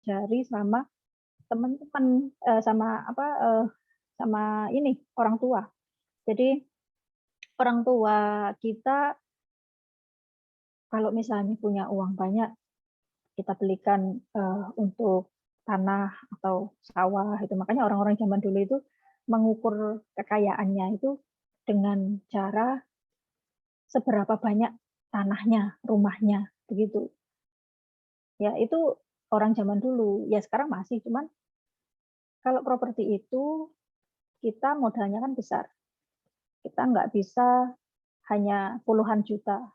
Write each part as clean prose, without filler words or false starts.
diajari sama teman-teman, sama ini orang tua. Jadi orang tua kita kalau misalnya punya uang banyak, kita belikan untuk tanah atau sawah itu. Makanya orang-orang zaman dulu itu mengukur kekayaannya itu dengan cara seberapa banyak tanahnya, rumahnya, begitu. Ya itu orang zaman dulu. Ya sekarang masih, cuman kalau properti itu kita modalnya kan besar. Kita nggak bisa hanya puluhan juta,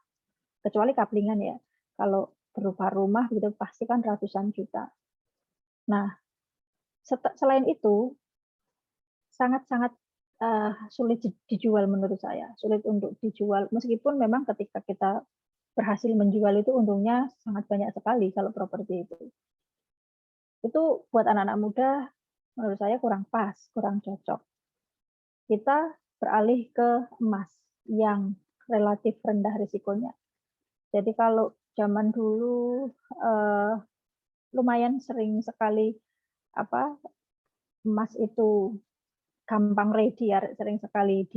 kecuali kaplingan ya. Kalau berupa rumah gitu pasti kan ratusan juta. Nah, selain itu sangat-sangat sulit dijual menurut saya, sulit untuk dijual. Meskipun memang ketika kita berhasil menjual itu untungnya sangat banyak sekali kalau properti itu. Itu buat anak-anak muda menurut saya kurang pas, kurang cocok. Kita beralih ke emas yang relatif rendah risikonya. Jadi kalau zaman dulu lumayan sering sekali emas itu gampang ready ya, sering sekali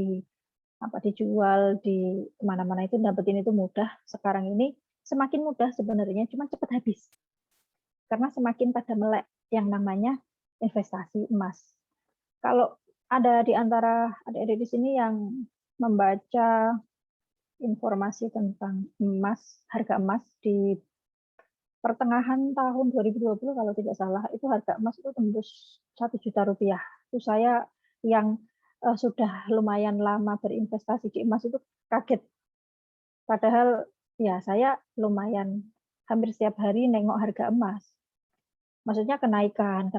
dijual di mana-mana itu dapetin itu mudah. Sekarang ini semakin mudah sebenarnya, cuma cepat habis. Karena semakin pada melek yang namanya investasi emas. Kalau ada di antara adik-adik di sini yang membaca informasi tentang emas, harga emas di pertengahan tahun 2020 kalau tidak salah, itu harga emas itu tembus 1 juta rupiah. Itu saya yang sudah lumayan lama berinvestasi di emas itu kaget. Padahal ya saya lumayan hampir setiap hari nengok harga emas. Maksudnya kenaikan,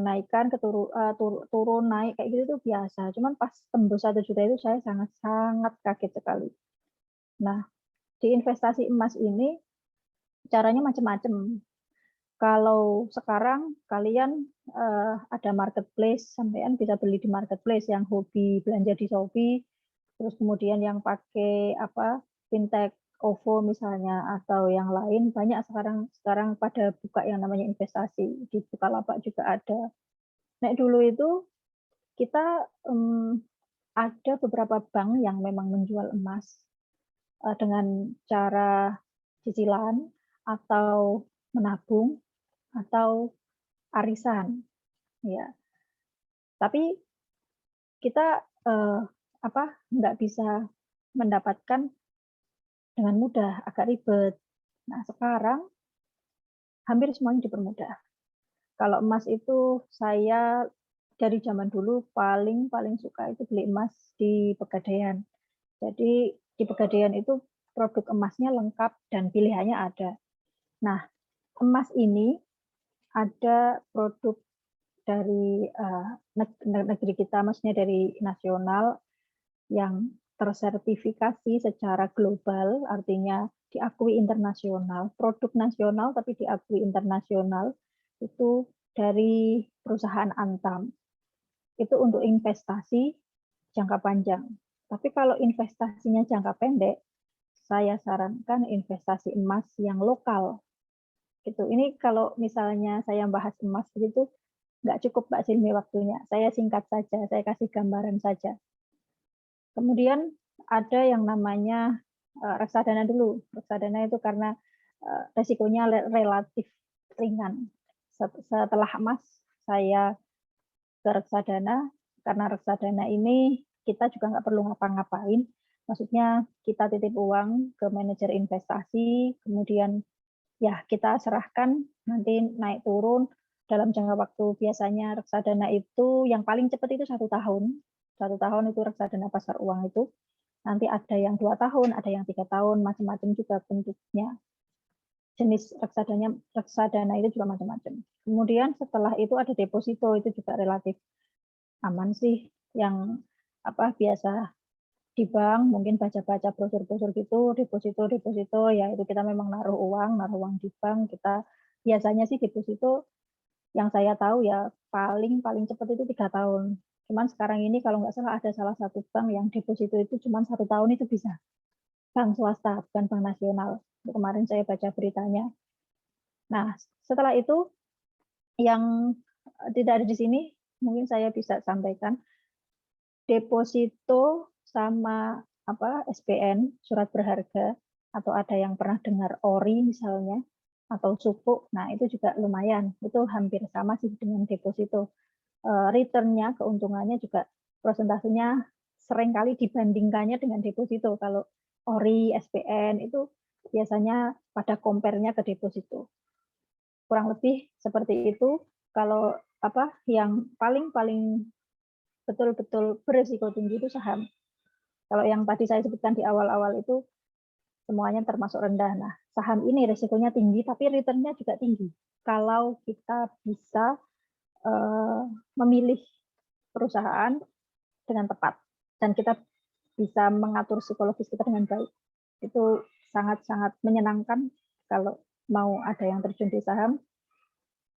turun, naik kayak gitu itu biasa. Cuman pas tembus 1 juta itu saya sangat-sangat kaget sekali. Nah, di investasi emas ini caranya macam-macam. Kalau sekarang kalian ada marketplace, sampean bisa beli di marketplace yang hobi belanja di Shopee, terus kemudian yang pakai fintech OVO misalnya atau yang lain banyak sekarang pada buka yang namanya investasi di Bukalapak juga ada. Nah dulu itu kita ada beberapa bank yang memang menjual emas dengan cara cicilan atau menabung atau arisan, ya. Tapi kita nggak bisa mendapatkan dengan mudah, agak ribet. Nah sekarang hampir semuanya dipermudah. Kalau emas itu saya dari zaman dulu paling suka itu beli emas di Pegadaian. Jadi di Pegadaian itu produk emasnya lengkap dan pilihannya ada. Nah emas ini ada produk dari negeri kita, maksudnya dari nasional yang tersertifikasi secara global, artinya diakui internasional, produk nasional tapi diakui internasional, itu dari perusahaan Antam. Itu untuk investasi jangka panjang. Tapi kalau investasinya jangka pendek, saya sarankan investasi emas yang lokal. Gitu. Ini kalau misalnya saya bahas emas begitu, nggak cukup Mbak Silmi waktunya. Saya singkat saja, saya kasih gambaran saja. Kemudian ada yang namanya reksadana dulu. Reksadana itu karena resikonya relatif ringan. Setelah emas, saya ke reksadana, karena reksadana ini kita juga nggak perlu ngapa-ngapain. Maksudnya kita titip uang ke manajer investasi, kemudian ya kita serahkan nanti naik turun dalam jangka waktu. Biasanya reksadana itu yang paling cepat itu 1 tahun. 1 tahun itu reksadana pasar uang itu. Nanti ada yang 2 tahun, ada yang 3 tahun, macam-macam juga bentuknya. Jenis reksadana itu juga macam-macam. Kemudian setelah itu ada deposito, itu juga relatif aman sih. Yang biasa di bank mungkin baca-baca brosur-brosur gitu, deposito ya itu kita memang naruh uang di bank. Kita biasanya sih deposito yang saya tahu ya paling cepat itu 3 tahun. Cuman sekarang ini kalau nggak salah ada salah satu bank yang deposito itu cuma 1 tahun itu bisa. Bank swasta, bukan bank nasional. Kemarin saya baca beritanya. Nah, setelah itu yang tidak ada di sini, mungkin saya bisa sampaikan. Deposito sama SPN, surat berharga, atau ada yang pernah dengar ORI misalnya, atau suku, nah itu juga lumayan. Itu hampir sama sih dengan deposito. Return-nya, keuntungannya juga prosentasenya seringkali dibandingkannya dengan deposito. Kalau ORI, SPN itu biasanya pada compare-nya ke deposito. Kurang lebih seperti itu. Kalau yang paling betul-betul berisiko tinggi itu saham. Kalau yang tadi saya sebutkan di awal-awal itu semuanya termasuk rendah. Nah, saham ini risikonya tinggi, tapi return-nya juga tinggi. Kalau kita bisa memilih perusahaan dengan tepat dan kita bisa mengatur psikologis kita dengan baik, itu sangat-sangat menyenangkan. Kalau mau ada yang terjun di saham,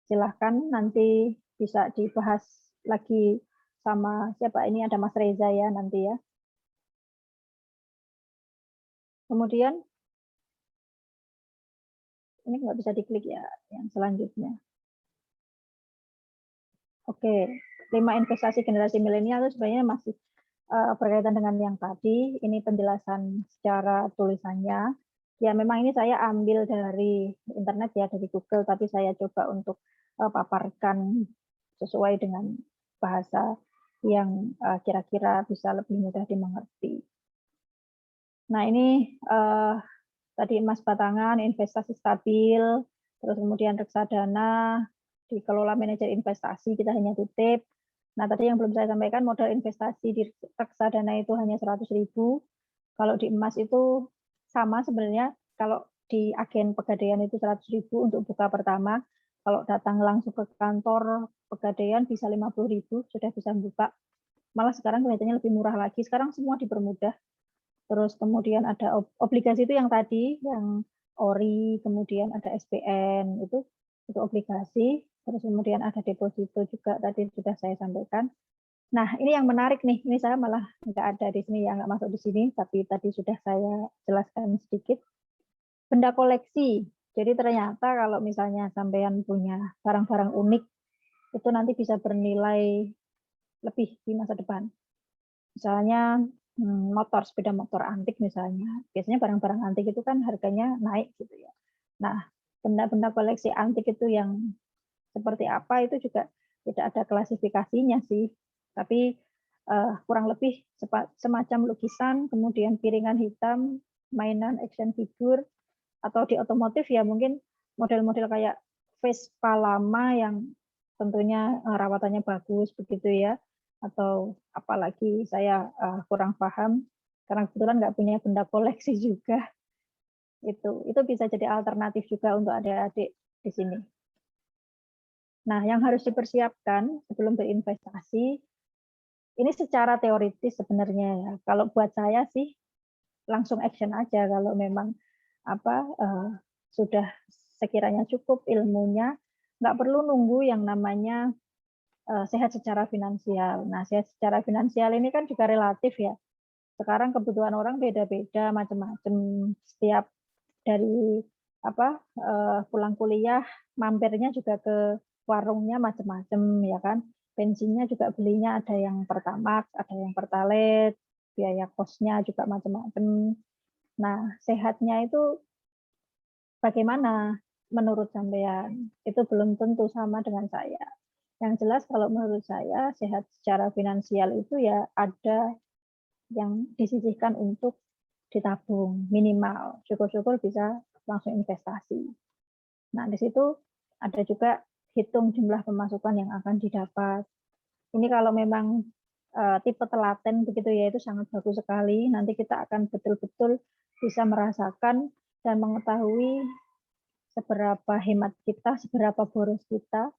silahkan nanti bisa dibahas lagi sama siapa ini, ada Mas Reza ya nanti ya. Kemudian ini nggak bisa diklik ya yang selanjutnya. Oke, 5 investasi generasi milenial itu sebenarnya masih berkaitan dengan yang tadi. Ini penjelasan secara tulisannya. Ya memang ini saya ambil dari internet ya, dari Google, tapi saya coba untuk paparkan sesuai dengan bahasa yang kira-kira bisa lebih mudah dimengerti. Nah ini tadi emas batangan, investasi stabil, terus kemudian reksadana, dikelola manajer investasi, kita hanya titip. Nah tadi yang belum saya sampaikan, modal investasi di reksadana itu hanya 100.000. Kalau di emas itu sama sebenarnya, kalau di agen Pegadaian itu 100.000 untuk buka pertama. Kalau datang langsung ke kantor Pegadaian bisa 50.000, sudah bisa buka. Malah sekarang kelihatannya lebih murah lagi. Sekarang semua dipermudah. Terus kemudian ada obligasi itu yang tadi, yang ORI, kemudian ada SPN, itu obligasi. Terus kemudian ada deposito juga, tadi sudah saya sampaikan. Nah, ini yang menarik nih, ini saya malah nggak ada di sini, ya nggak masuk di sini, tapi tadi sudah saya jelaskan sedikit. Benda koleksi, jadi ternyata kalau misalnya sampean punya barang-barang unik, itu nanti bisa bernilai lebih di masa depan. Misalnya motor, sepeda motor antik misalnya, biasanya barang-barang antik itu kan harganya naik gitu ya. Nah, benda-benda koleksi antik itu yang seperti apa itu juga tidak ada klasifikasinya sih, tapi kurang lebih semacam lukisan, kemudian piringan hitam, mainan action figure, atau di otomotif ya mungkin model-model kayak Vespa lama yang tentunya rawatannya bagus begitu ya, atau apalagi saya kurang paham karena kebetulan nggak punya benda koleksi juga. Itu bisa jadi alternatif juga untuk adik-adik di sini. Nah, yang harus dipersiapkan sebelum berinvestasi, ini secara teoritis sebenarnya ya. Kalau buat saya sih langsung action aja kalau memang sudah sekiranya cukup ilmunya, nggak perlu nunggu yang namanya sehat secara finansial. Nah, sehat secara finansial ini kan juga relatif ya. Sekarang kebutuhan orang beda-beda, macam-macam. Setiap dari pulang kuliah, mampirnya juga ke warungnya macam-macam ya kan. Bensinnya juga belinya ada yang Pertamax, ada yang Pertalite, biaya kosnya juga macam-macam. Nah, sehatnya itu bagaimana menurut sampean? Itu belum tentu sama dengan saya. Yang jelas kalau menurut saya sehat secara finansial itu ya ada yang disisihkan untuk ditabung minimal. Syukur-syukur bisa langsung investasi. Nah, di situ ada juga hitung jumlah pemasukan yang akan didapat. Ini kalau memang tipe telaten begitu ya, itu sangat bagus sekali. Nanti kita akan betul-betul bisa merasakan dan mengetahui seberapa hemat kita, seberapa boros kita.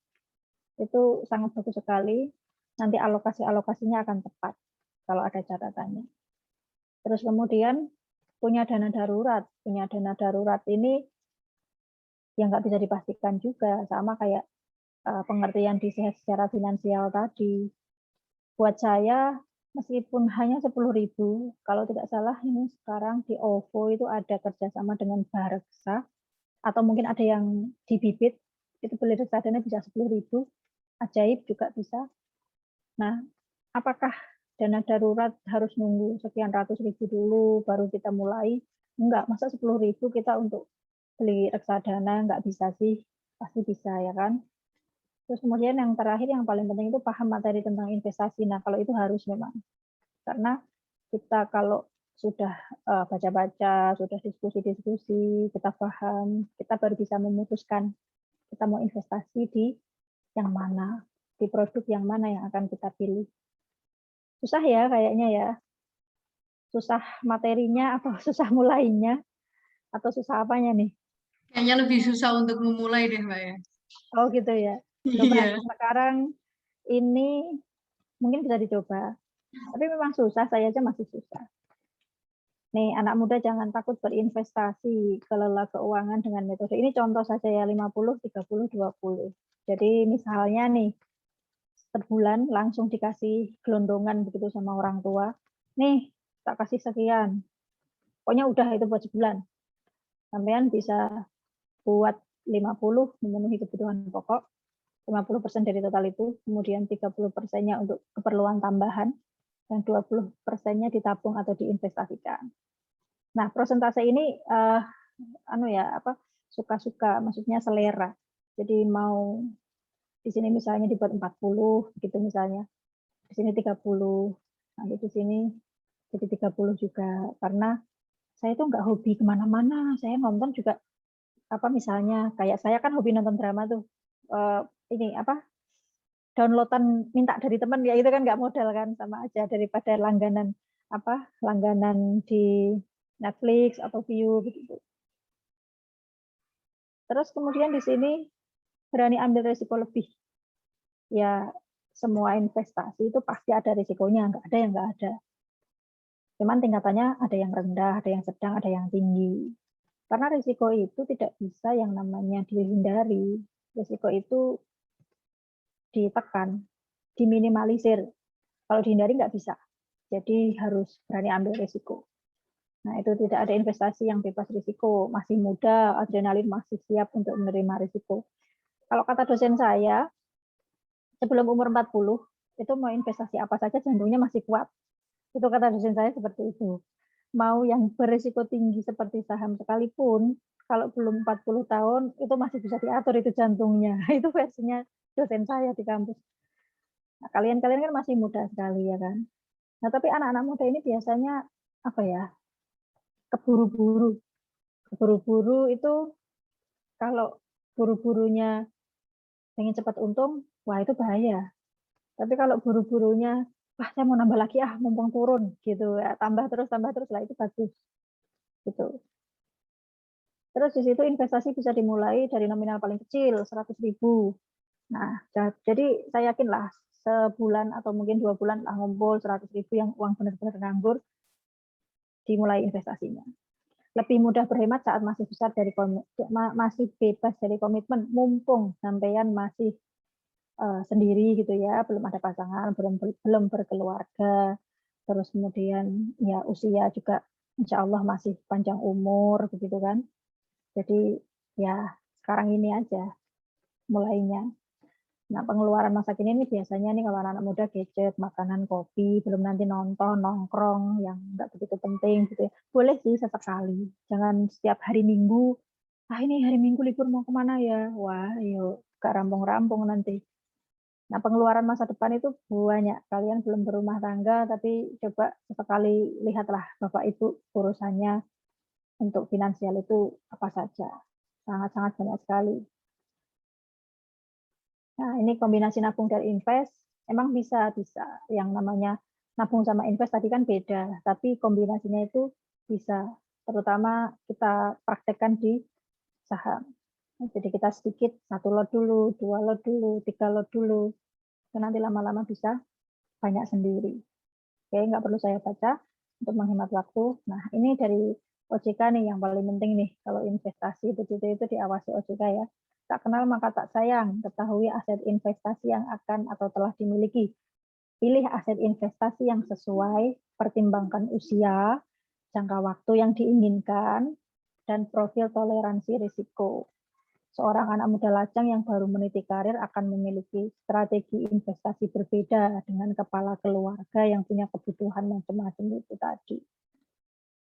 Itu sangat bagus sekali. Nanti alokasi-alokasinya akan tepat kalau ada catatannya. Terus kemudian punya dana darurat. Punya dana darurat ini yang nggak bisa dipastikan juga, sama kayak pengertian di secara finansial tadi. Buat saya, meskipun hanya 10.000, kalau tidak salah ini sekarang di OVO itu ada kerjasama dengan Bareksa, atau mungkin ada yang di Bibit. itu beli reksadana bisa 10.000, ajaib juga bisa. Nah, apakah dana darurat harus nunggu sekian ratus ribu dulu baru kita mulai? Enggak, masa 10.000 kita untuk beli reksadana nggak bisa sih? Pasti bisa ya kan? Terus kemudian yang terakhir yang paling penting itu paham materi tentang investasi. Nah, kalau itu harus memang. Karena kita kalau sudah baca-baca, sudah diskusi-diskusi, kita paham, kita baru bisa memutuskan kita mau investasi di yang mana, di produk yang mana yang akan kita pilih. Susah ya kayaknya ya. Susah materinya atau susah mulainya atau susah apanya nih? Kayaknya lebih susah untuk memulai deh, Mbak ya. Oh gitu ya. Coba Iya. sekarang ini mungkin bisa dicoba. Tapi memang susah, saya aja masih susah. Nih, anak muda jangan takut berinvestasi, kelola keuangan dengan metode. Ini contoh saja ya, 50, 30, 20. Jadi misalnya nih, sebulan langsung dikasih gelondongan begitu sama orang tua. Nih, tak kasih sekian. Pokoknya udah itu buat sebulan. Sampean bisa buat 50 memenuhi kebutuhan pokok, 50% dari total itu, kemudian 30%-nya untuk keperluan tambahan, dan 20%-nya ditabung atau diinvestasikan. Nah, persentase ini suka-suka, maksudnya selera. Jadi mau di sini misalnya dibuat 40 gitu misalnya. Di sini 30, nanti di sini jadi 30 juga. Karena saya itu nggak hobi kemana-mana. Saya nonton juga misalnya kayak saya kan hobi nonton drama tuh. Ini downloadan minta dari teman ya itu kan nggak modal kan, sama aja daripada langganan di Netflix atau View begitu. Terus kemudian di sini berani ambil risiko lebih. Ya semua investasi itu pasti ada risikonya, nggak ada yang nggak ada. Cuman tingkatannya ada yang rendah, ada yang sedang, ada yang tinggi. Karena risiko itu tidak bisa yang namanya dihindari. Risiko itu ditekan, diminimalisir. Kalau dihindari nggak bisa. Jadi harus berani ambil risiko. Nah, itu tidak ada investasi yang bebas risiko. Masih muda, adrenalin masih siap untuk menerima risiko. Kalau kata dosen saya, sebelum umur 40, itu mau investasi apa saja jantungnya masih kuat. Itu kata dosen saya seperti itu. Mau yang berisiko tinggi seperti saham sekalipun, kalau belum 40 tahun, itu masih bisa diatur itu jantungnya. Itu versinya dosen saya di kampus. Nah, kalian-kalian kan masih muda sekali ya kan. Nah, tapi anak-anak muda ini biasanya keburu-buru. Keburu-buru itu kalau buru-burunya pengen cepat untung, wah itu bahaya. Tapi kalau buru-burunya, wah saya mau nambah lagi mumpung turun gitu, ya, tambah terus lah itu bagus gitu. Terus di situ investasi bisa dimulai dari nominal paling kecil 100.000. Nah, jadi saya yakin lah sebulan atau mungkin 2 bulan lah ngumpul 100.000 yang uang benar-benar nganggur, dimulai investasinya. Lebih mudah berhemat saat masih masih bebas dari komitmen, mumpung sampean masih sendiri gitu ya, belum ada pasangan, belum berkeluarga, terus kemudian ya usia juga insya Allah masih panjang umur begitu kan. Jadi ya sekarang ini aja mulainya. Nah, pengeluaran masa kini ini biasanya nih kalau anak muda gadget, makanan, kopi, belum nanti nonton, nongkrong yang nggak begitu penting gitu ya. Boleh sih sesekali, jangan setiap hari Minggu. Ini hari Minggu libur mau kemana ya? Wah, yuk gak rampung-rampung nanti. Nah, pengeluaran masa depan itu banyak. Kalian belum berumah tangga, tapi coba sesekali lihatlah Bapak Ibu urusannya untuk finansial itu apa saja. Sangat-sangat banyak sekali. Nah, ini kombinasi nabung dan invest, emang bisa. Yang namanya nabung sama invest tadi kan beda, tapi kombinasinya itu bisa. Terutama kita praktekkan di saham. Jadi kita sedikit, 1 lot dulu, 2 lot dulu, 3 lot dulu. Nanti lama-lama bisa banyak sendiri. Oke, nggak perlu saya baca untuk menghemat waktu. Nah, ini dari OJK nih yang paling penting nih. Kalau investasi begitu itu diawasi OJK ya. Tak kenal maka tak sayang, ketahui aset investasi yang akan atau telah dimiliki. Pilih aset investasi yang sesuai, pertimbangkan usia, jangka waktu yang diinginkan, dan profil toleransi risiko. Seorang anak muda lajang yang baru meniti karir akan memiliki strategi investasi berbeda dengan kepala keluarga yang punya kebutuhan macam-macam itu tadi.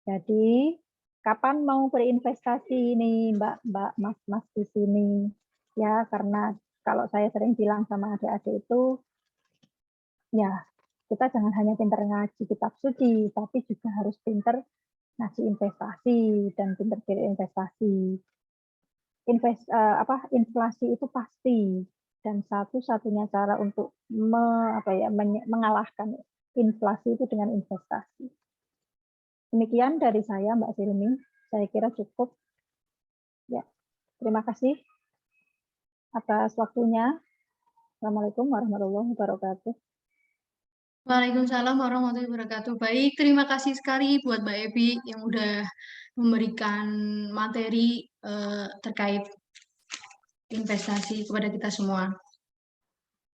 Jadi, kapan mau berinvestasi nih Mbak, Mas di sini? Ya, karena kalau saya sering bilang sama adik-adik itu, ya kita jangan hanya pinter ngaji kitab suci, tapi juga harus pinter ngasih investasi dan pinter pilih investasi. Inflasi itu pasti, dan satu-satunya cara untuk mengalahkan inflasi itu dengan investasi. Demikian dari saya, Mbak Silmi. Saya kira cukup. Ya, terima kasih atas waktunya. Assalamualaikum warahmatullahi wabarakatuh. Waalaikumsalam warahmatullahi wabarakatuh. Baik, terima kasih sekali buat Mbak Ebi yang udah memberikan materi terkait investasi kepada kita semua.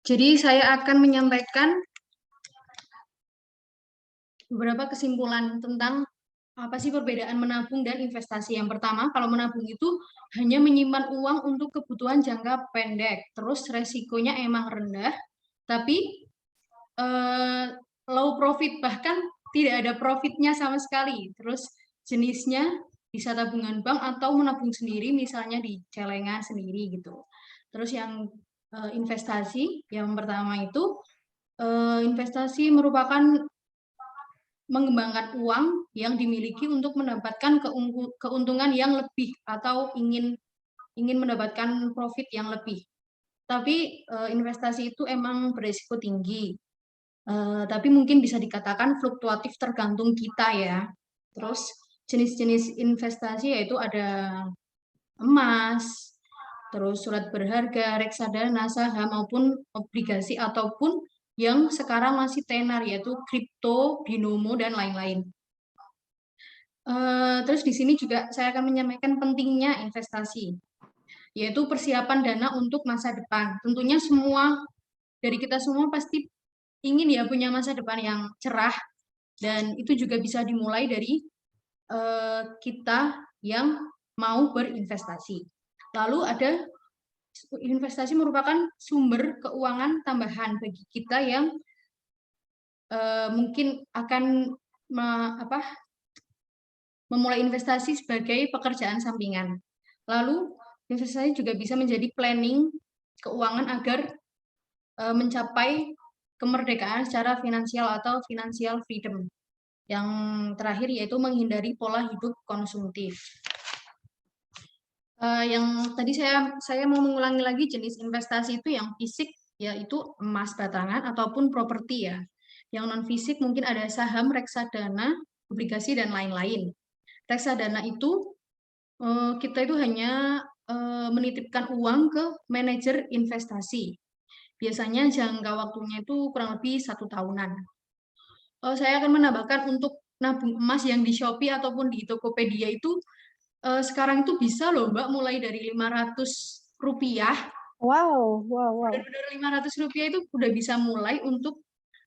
Jadi saya akan menyampaikan beberapa kesimpulan tentang apa sih perbedaan menabung dan investasi. Yang pertama, kalau menabung itu hanya menyimpan uang untuk kebutuhan jangka pendek, terus resikonya emang rendah, tapi low profit, bahkan tidak ada profitnya sama sekali. Terus jenisnya bisa tabungan bank atau menabung sendiri, misalnya di celengan sendiri gitu. Terus yang investasi, yang pertama itu investasi merupakan mengembangkan uang yang dimiliki untuk mendapatkan keuntungan yang lebih atau ingin mendapatkan profit yang lebih. Tapi investasi itu emang berisiko tinggi. Tapi mungkin bisa dikatakan fluktuatif tergantung kita ya. Terus jenis-jenis investasi yaitu ada emas, terus surat berharga, reksadana, saham maupun obligasi ataupun yang sekarang masih tenar yaitu kripto, binomo dan lain-lain. Terus di sini juga saya akan menyampaikan pentingnya investasi, yaitu persiapan dana untuk masa depan. Tentunya dari kita semua pasti ingin ya punya masa depan yang cerah, dan itu juga bisa dimulai dari kita yang mau berinvestasi. Lalu ada investasi merupakan sumber keuangan tambahan bagi kita yang mungkin akan memulai investasi sebagai pekerjaan sampingan. Lalu investasi juga bisa menjadi planning keuangan agar mencapai kemerdekaan secara finansial atau financial freedom. Yang terakhir yaitu menghindari pola hidup konsumtif. Yang tadi saya mau mengulangi lagi jenis investasi itu yang fisik yaitu emas batangan ataupun properti ya. Yang non fisik mungkin ada saham, reksadana, obligasi dan lain-lain. Reksadana itu kita itu hanya menitipkan uang ke manajer investasi. Biasanya jangka waktunya itu kurang lebih 1 tahunan. Saya akan menambahkan untuk nabung emas yang di Shopee ataupun di Tokopedia itu sekarang itu bisa loh Mbak, mulai dari Rp500. Wow. Benar-benar Rp500 itu udah bisa mulai untuk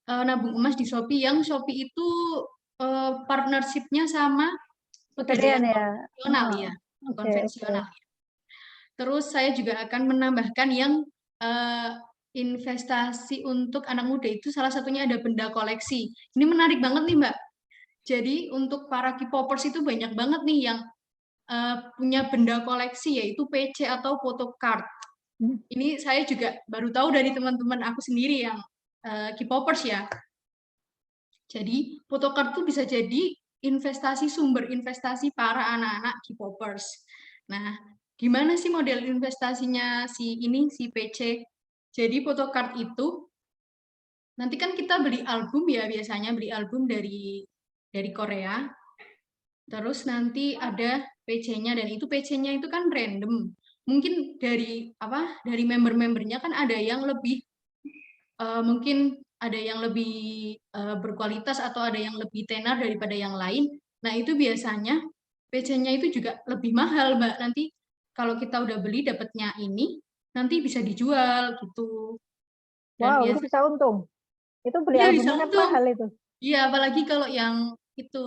nabung emas di Shopee, yang Shopee itu partnership-nya sama Pegadaian ya. konvensional ya, konvensional. Terus saya juga akan menambahkan yang investasi untuk anak muda itu salah satunya ada benda koleksi. Ini menarik banget nih Mbak. Jadi untuk para K-popers itu banyak banget nih yang punya benda koleksi yaitu PC atau photocard. Ini saya juga baru tahu dari teman-teman aku sendiri yang K-popers ya. Jadi photocard itu bisa jadi sumber investasi para anak-anak K-popers. Nah, gimana sih model investasinya si PC? Jadi photocard itu nanti kan kita beli album ya, biasanya beli album dari Korea. Terus nanti ada PC-nya, dan itu PC-nya itu kan random. Mungkin dari member-membernya kan ada yang lebih mungkin ada yang lebih berkualitas atau ada yang lebih tenar daripada yang lain. Nah, itu biasanya PC-nya itu juga lebih mahal, Mbak. Nanti kalau kita udah beli dapatnya ini, nanti bisa dijual gitu. Dan Wow, itu bisa untung. Itu beli iya, bisa albumnya kan untung. mahal itu. Iya, apalagi kalau yang itu,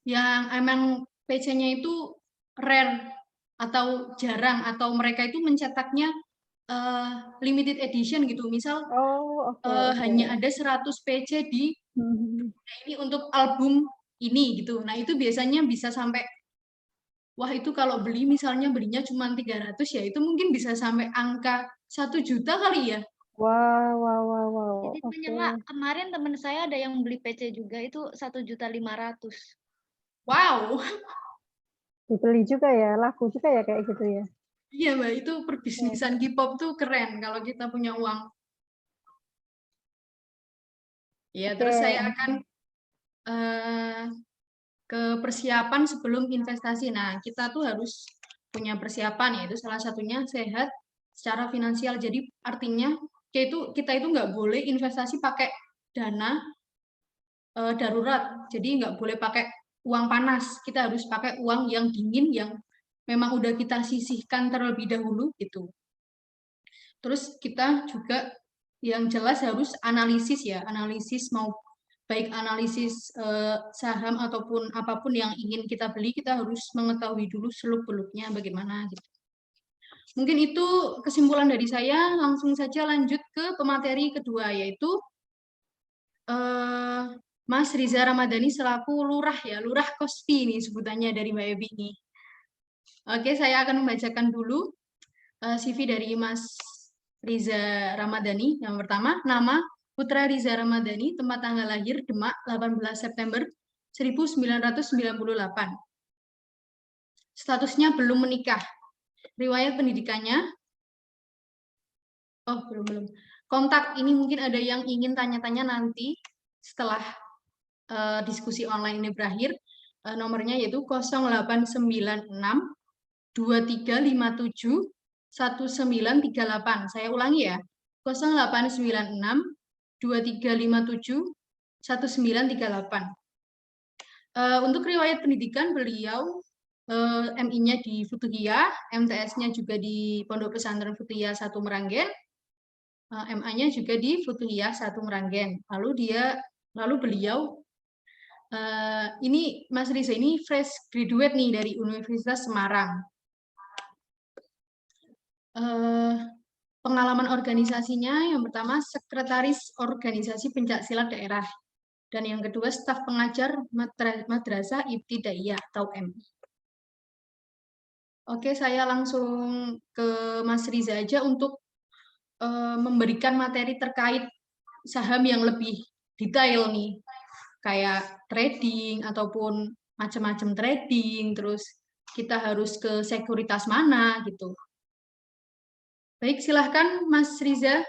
yang emang PC-nya itu rare atau jarang, atau mereka itu mencetaknya limited edition gitu. Misal Oh, oke, oke. hanya ada 100 PC di ini untuk album ini gitu. Nah, itu biasanya bisa sampai wah itu kalau beli misalnya belinya cuma 300 ya itu mungkin bisa sampai angka 1 juta kali ya. Wow, wow, wow, wow. Jadi Oke. banyak, Kak. Kemarin teman saya ada yang beli PC juga itu 1.500.000. Wow. Dibeli juga ya, laku juga ya kayak gitu ya. Iya, Mbak, itu perbisnisan K-pop tuh keren kalau kita punya uang. Ya, terus Oke. saya akan ke persiapan sebelum investasi. Nah, kita tuh harus punya persiapan, yaitu salah satunya sehat secara finansial. Jadi artinya kita itu nggak boleh investasi pakai dana darurat. Jadi nggak boleh pakai uang panas. Kita harus pakai uang yang dingin yang memang udah kita sisihkan terlebih dahulu gitu. Terus kita juga yang jelas harus analisis ya, analisis mau baik analisis saham ataupun apapun yang ingin kita beli, kita harus mengetahui dulu seluk-beluknya bagaimana gitu. Mungkin itu kesimpulan dari saya, langsung saja lanjut ke pemateri kedua, yaitu Mas Riza Ramadhani selaku lurah ya, lurah Kospi ini sebutannya dari Mbak Ebi ini. Oke, saya akan membacakan dulu CV dari Mas Riza Ramadhani. Yang pertama, nama Putra Riza Ramadhani, tempat tanggal lahir Demak 18 September 1998. Statusnya belum menikah. Riwayat pendidikannya, oh belum. Kontak ini mungkin ada yang ingin tanya-tanya nanti setelah diskusi online ini berakhir. Nomornya yaitu 0896 2357 1938. Saya ulangi ya. 0896 2357 1938. Untuk riwayat pendidikan beliau MI-nya di Futuhiyah, MTS-nya juga di Pondok Pesantren Futuhiyah 1 Meranggen, MA-nya juga di Futuhiyah 1 Meranggen. Lalu beliau ini Mas Riza ini fresh graduate nih dari Universitas Semarang. Pengalaman organisasinya yang pertama sekretaris organisasi pencaksilat daerah dan yang kedua staf pengajar madrasah ibtidaiyah atau MI. Oke, saya langsung ke Mas Riza aja untuk memberikan materi terkait saham yang lebih detail nih, kayak trading ataupun macam-macam trading, terus kita harus ke sekuritas mana gitu. Baik, silahkan Mas Riza.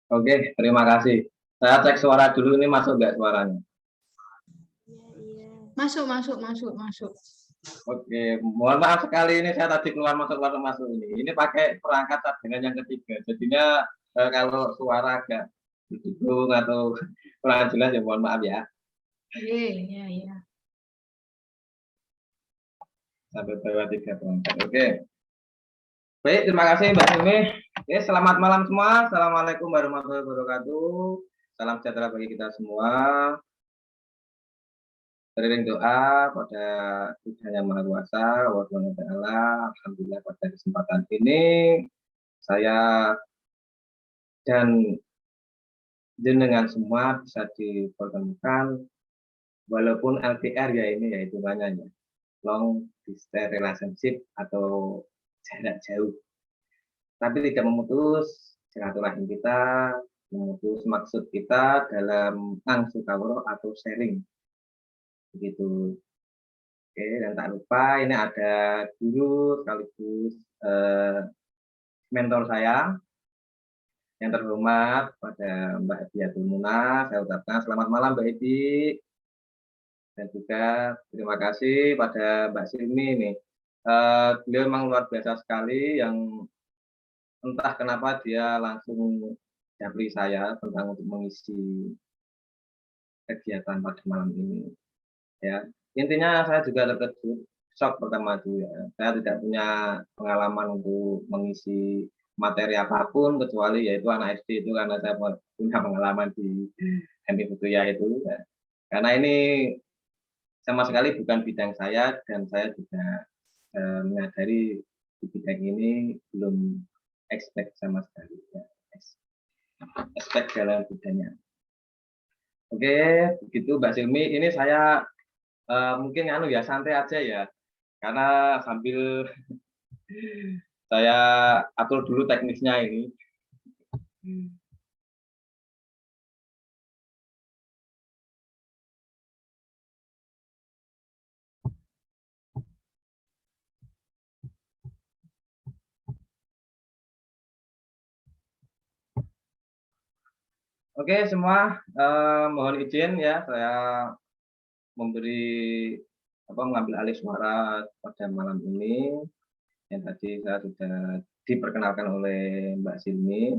Oke, terima kasih. Saya cek suara dulu, ini masuk nggak suaranya? Masuk. Oke, mohon maaf sekali ini saya tadi keluar masuk ini. Ini pakai perangkat dengan yang ketiga. Jadinya kalau suara agak didukung atau kurang jelas ya mohon maaf ya. Iya. Sampai bawah 3 perangkat. Oke. Baik, terima kasih Mbak Sumi. Oke, selamat malam semua. Assalamualaikum warahmatullahi wabarakatuh. Salam sejahtera bagi kita semua. Teriring doa pada Tuhan Yang Maha Kuasa, alhamdulillah pada kesempatan ini saya dan jenengan semua bisa dipertemukan walaupun LDR ya ini ya hitungannya ya, long distance relationship atau jarak jauh, tapi tidak memutus silaturahim kita, memutus maksud kita dalam angsukauro atau sharing begitu. Oke, dan tak lupa ini ada guru sekaligus mentor saya yang terhormat pada Mbak Diatul Muna. Saya ucapkan selamat malam Mbak Edi, dan juga terima kasih pada Mbak Silmi nih. Beliau memang luar biasa sekali, yang entah kenapa dia langsung japri saya tentang untuk mengisi kegiatan pada malam ini ya. Intinya saya juga terkejut, shock pertama itu ya. Saya tidak punya pengalaman untuk mengisi materi apapun kecuali yaitu anak SD itu, karena saya punya pengalaman di MI Futuhiyah itu ya. Karena ini sama sekali bukan bidang saya dan saya juga menyadari di bidang ini belum expert sama sekali ya. Expert dalam bidangnya. Oke, begitu Mbak Silmi. Ini saya mungkin ya santai aja ya, karena sambil saya atur dulu teknisnya ini. Oke semua, mohon izin ya saya mengambil alih suara pada malam ini. Yang tadi saya sudah diperkenalkan oleh Mbak Silmi.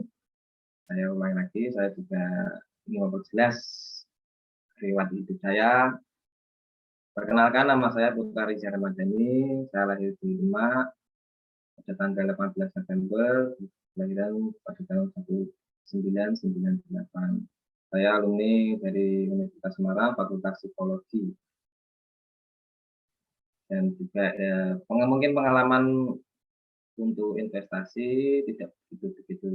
Saya ulangi lagi, saya juga ingin memperjelas riwayat hidup saya. Perkenalkan, nama saya Putra Riza Ramadhani. Saya lahir di Demak pada tanggal 18 September, kelahiran pada tahun 1998. Saya alumni dari Universitas Semarang, Fakultas Psikologi. Dan juga mungkin pengalaman untuk investasi tidak begitu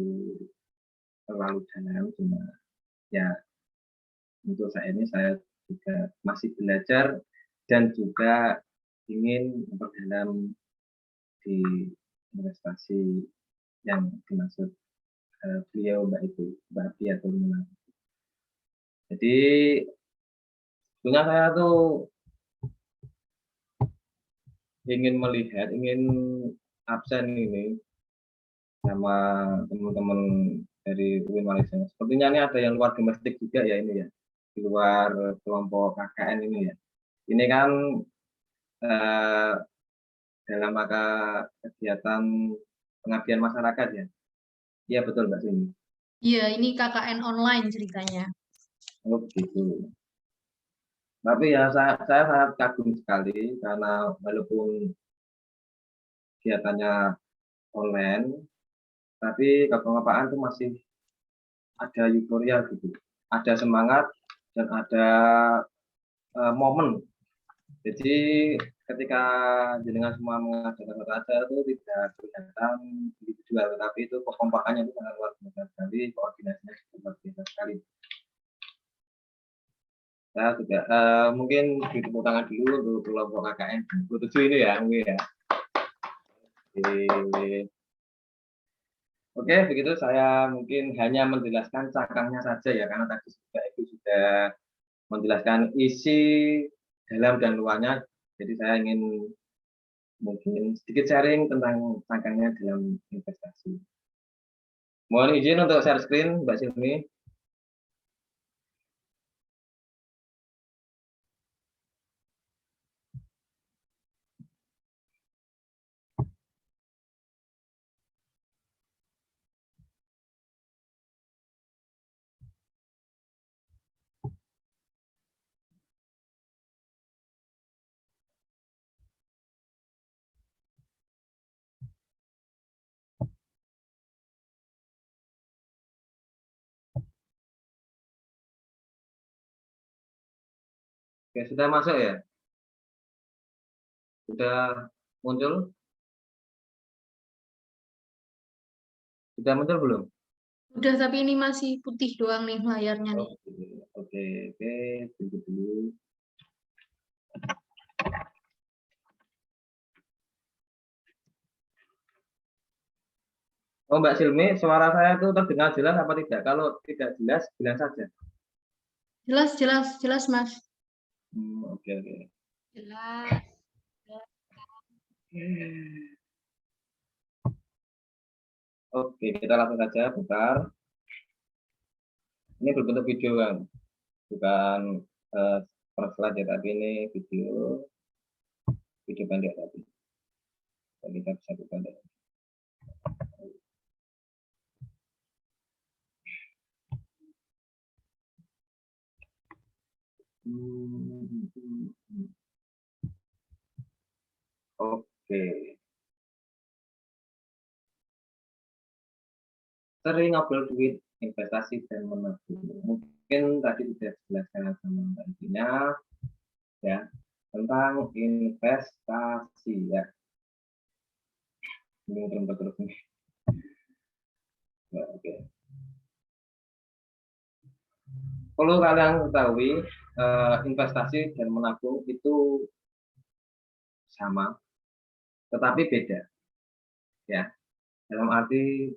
terlalu dalam, cuma ya untuk saat ini saya juga masih belajar dan juga ingin memperdalam di investasi yang dimaksud beliau Mbak Afiatul Munaf. Jadi sebenarnya saya tuh ingin absen ini sama teman-teman dari UIN Malaysia. Sepertinya ini ada yang luar domestik juga ya ini ya, di luar kelompok KKN ini ya. Ini kan dalam rangka kegiatan pengabdian masyarakat ya. Iya betul Mbak Sini. Iya, ini KKN online ceritanya. Oh begitu. Tapi ya saya sangat kagum sekali karena walaupun kegiatannya online, tapi kebangsaan itu masih ada euforia gitu, ada semangat dan ada momen. Jadi ketika jenengan semua mengadakan acara itu tidak kelihatan individual, tetapi itu kekompakannya itu sangat luar biasa sekali, koordinasinya luar biasa sekali. Saya juga mungkin tepuk tangan dulu untuk kelompok KKN 27 ini ya, mungkin ya. Oke, begitu saya mungkin hanya menjelaskan cangkangnya saja ya, karena tadi Ibu sudah menjelaskan isi dalam dan luarnya. Jadi saya ingin mungkin sedikit sharing tentang cangkangnya dalam investasi. Mohon izin untuk share screen, Mbak Silmi. Oke, sudah masuk ya? Sudah muncul? Sudah muncul belum? Udah, tapi ini masih putih doang nih layarnya nih. Oke, tunggu dulu. Oh Mbak Silmi, suara saya itu terdengar jelas apa tidak? Kalau tidak jelas, bilang saja. Jelas Mas. Oke. Jelas. Oke, kita langsung saja putar. Ini berbentuk video kan, bukan per slide ya, tapi ini video pendek tadi. Jadi kita bisa buka deh. Oke. Sering ngobrol duit, investasi dan menabung. Mungkin tadi sudah dijelaskan sama Mbak Intinya ya tentang investasi ya. Ini terus nih. Ya, oke. Perlu kalian ketahui, investasi dan menabung itu sama, tetapi beda. Ya, dalam arti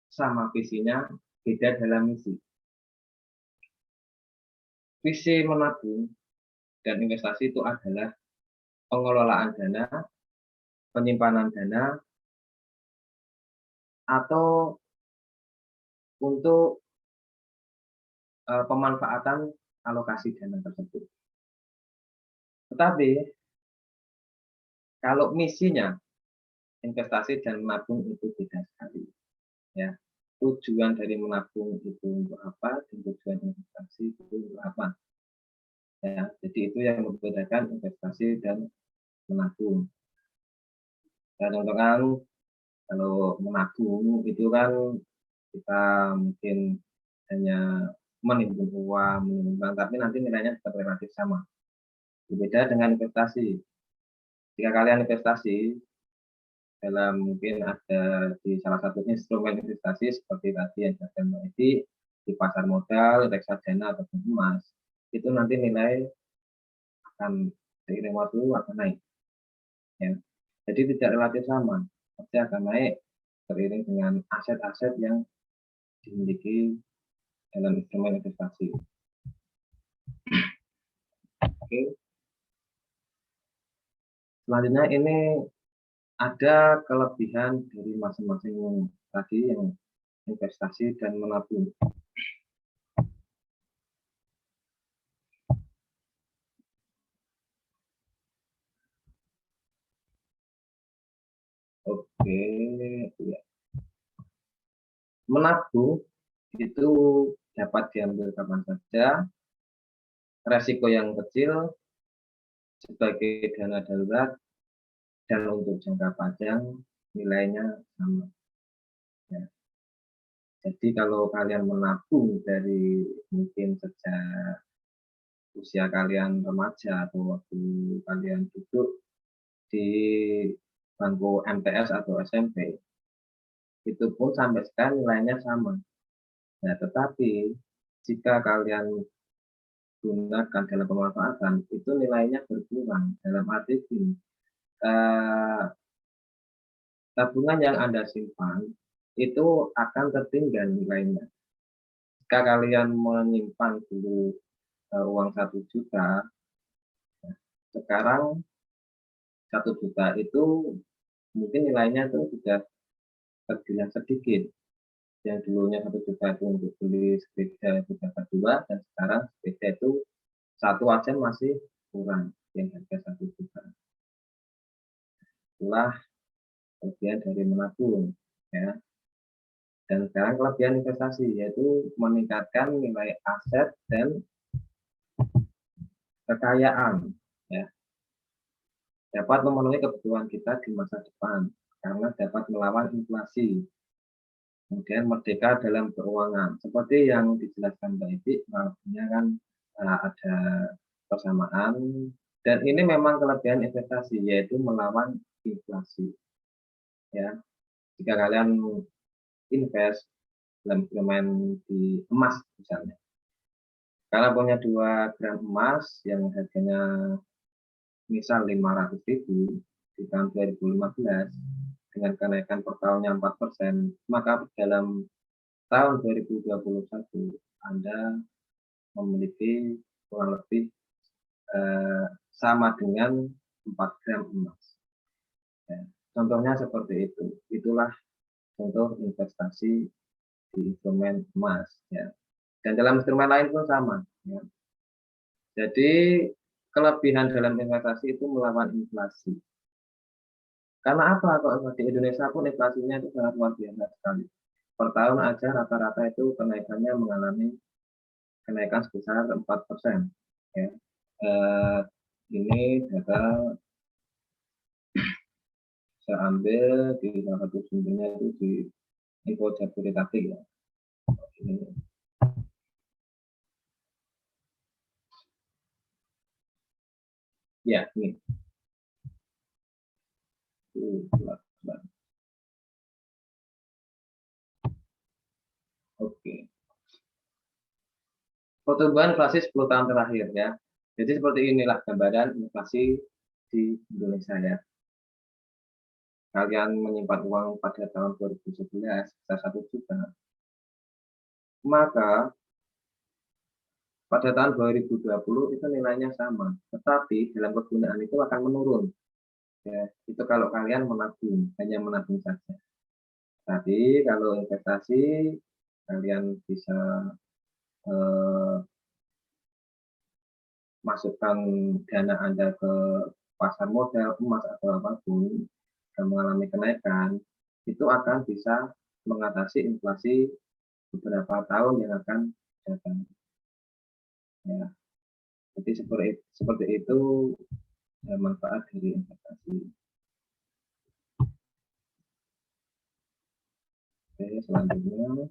sama visinya, beda dalam misi. Visi menabung dan investasi itu adalah pengelolaan dana, penyimpanan dana, atau untuk pemanfaatan alokasi dana tersebut. Tetapi kalau misinya investasi dan menabung itu beda sekali. Ya, tujuan dari menabung itu untuk apa dan tujuan investasi itu untuk apa. Ya, jadi itu yang membedakan investasi dan menabung. Dan contohkan kalau menabung itu kan kita mungkin hanya menimbun uang, tapi nanti nilainya tetap relatif sama. Berbeda dengan investasi. Jika kalian investasi dalam mungkin ada di salah satu instrumen investasi seperti tadi yang saya di pasar modal, reksadana ataupun emas, itu nanti nilai akan seiring waktu akan naik. Ya. Jadi tidak relatif sama, pasti akan naik seiring dengan aset-aset yang dimiliki dalam instrumen investasi. Oke. Selanjutnya ini ada kelebihan dari masing-masing tadi yang investasi dan menabung. Oke, ya. Menabung itu dapat diambil kapan saja, resiko yang kecil, sebagai dana darurat, dan untuk jangka panjang nilainya sama. Ya. Jadi kalau kalian menabung dari mungkin sejak usia kalian remaja atau waktu kalian duduk di bangku MTS atau SMP, itu pun sampai sekarang nilainya sama. Nah, tetapi jika kalian gunakan dalam pemanfaatan, itu nilainya berkurang. Dalam arti ini, tabungan yang Anda simpan itu akan tertinggal nilainya. Jika kalian menyimpan dulu uang 1 juta, sekarang 1 juta itu mungkin nilainya itu sudah terbilang sedikit. Yang dulunya 1 juta itu untuk beli sepeda itu dapat 2, dan sekarang sepeda itu satu aja masih kurang yang harga 1 juta. Itulah kelebihan dari menabung, ya. Dan sekarang kelebihan investasi yaitu meningkatkan nilai aset dan kekayaan, ya. Dapat memenuhi kebutuhan kita di masa depan karena dapat melawan inflasi. Kemudian merdeka dalam keuangan, seperti yang dijelaskan Mbak Ibi, maksudnya kan ada persamaan, dan ini memang kelebihan investasi yaitu melawan inflasi. Ya, jika kalian invest dalam instrumen di emas misalnya, kalau punya 2 gram emas yang harganya misal 500.000 di tahun 2015 dengan kenaikan per tahunnya 4%, maka dalam tahun 2021 Anda memiliki kurang lebih sama dengan 4 gram emas. Ya, contohnya seperti itu. Itulah contoh investasi di instrumen emas. Ya. Dan dalam instrumen lain pun sama. Ya. Jadi kelebihan dalam investasi itu melawan inflasi. Karena apa? Kalau di Indonesia pun inflasinya itu sangat luar biasa sekali. Per tahun aja rata-rata itu kenaikannya mengalami kenaikan sebesar 4%. Ya. Ini data saya ambil di salah satu sumbernya itu di Info Jabodetabek, ya. Ini. Ya, ini. Oke. Pertumbuhan inflasi 10 tahun terakhir ya. Jadi seperti inilah gambaran inflasi di Indonesia ya. Kalian menyimpan uang pada tahun 2011 sebesar 1 juta, maka pada tahun 2020 itu nilainya sama, tetapi dalam kegunaan itu akan menurun. Ya, itu kalau kalian menabung, hanya menabung saja. Tapi kalau investasi, kalian bisa masukkan dana Anda ke pasar modal, emas atau apapun, dan mengalami kenaikan, itu akan bisa mengatasi inflasi beberapa tahun yang akan datang. Ya, jadi seperti itu manfaat dari investasi. Oke, selanjutnya.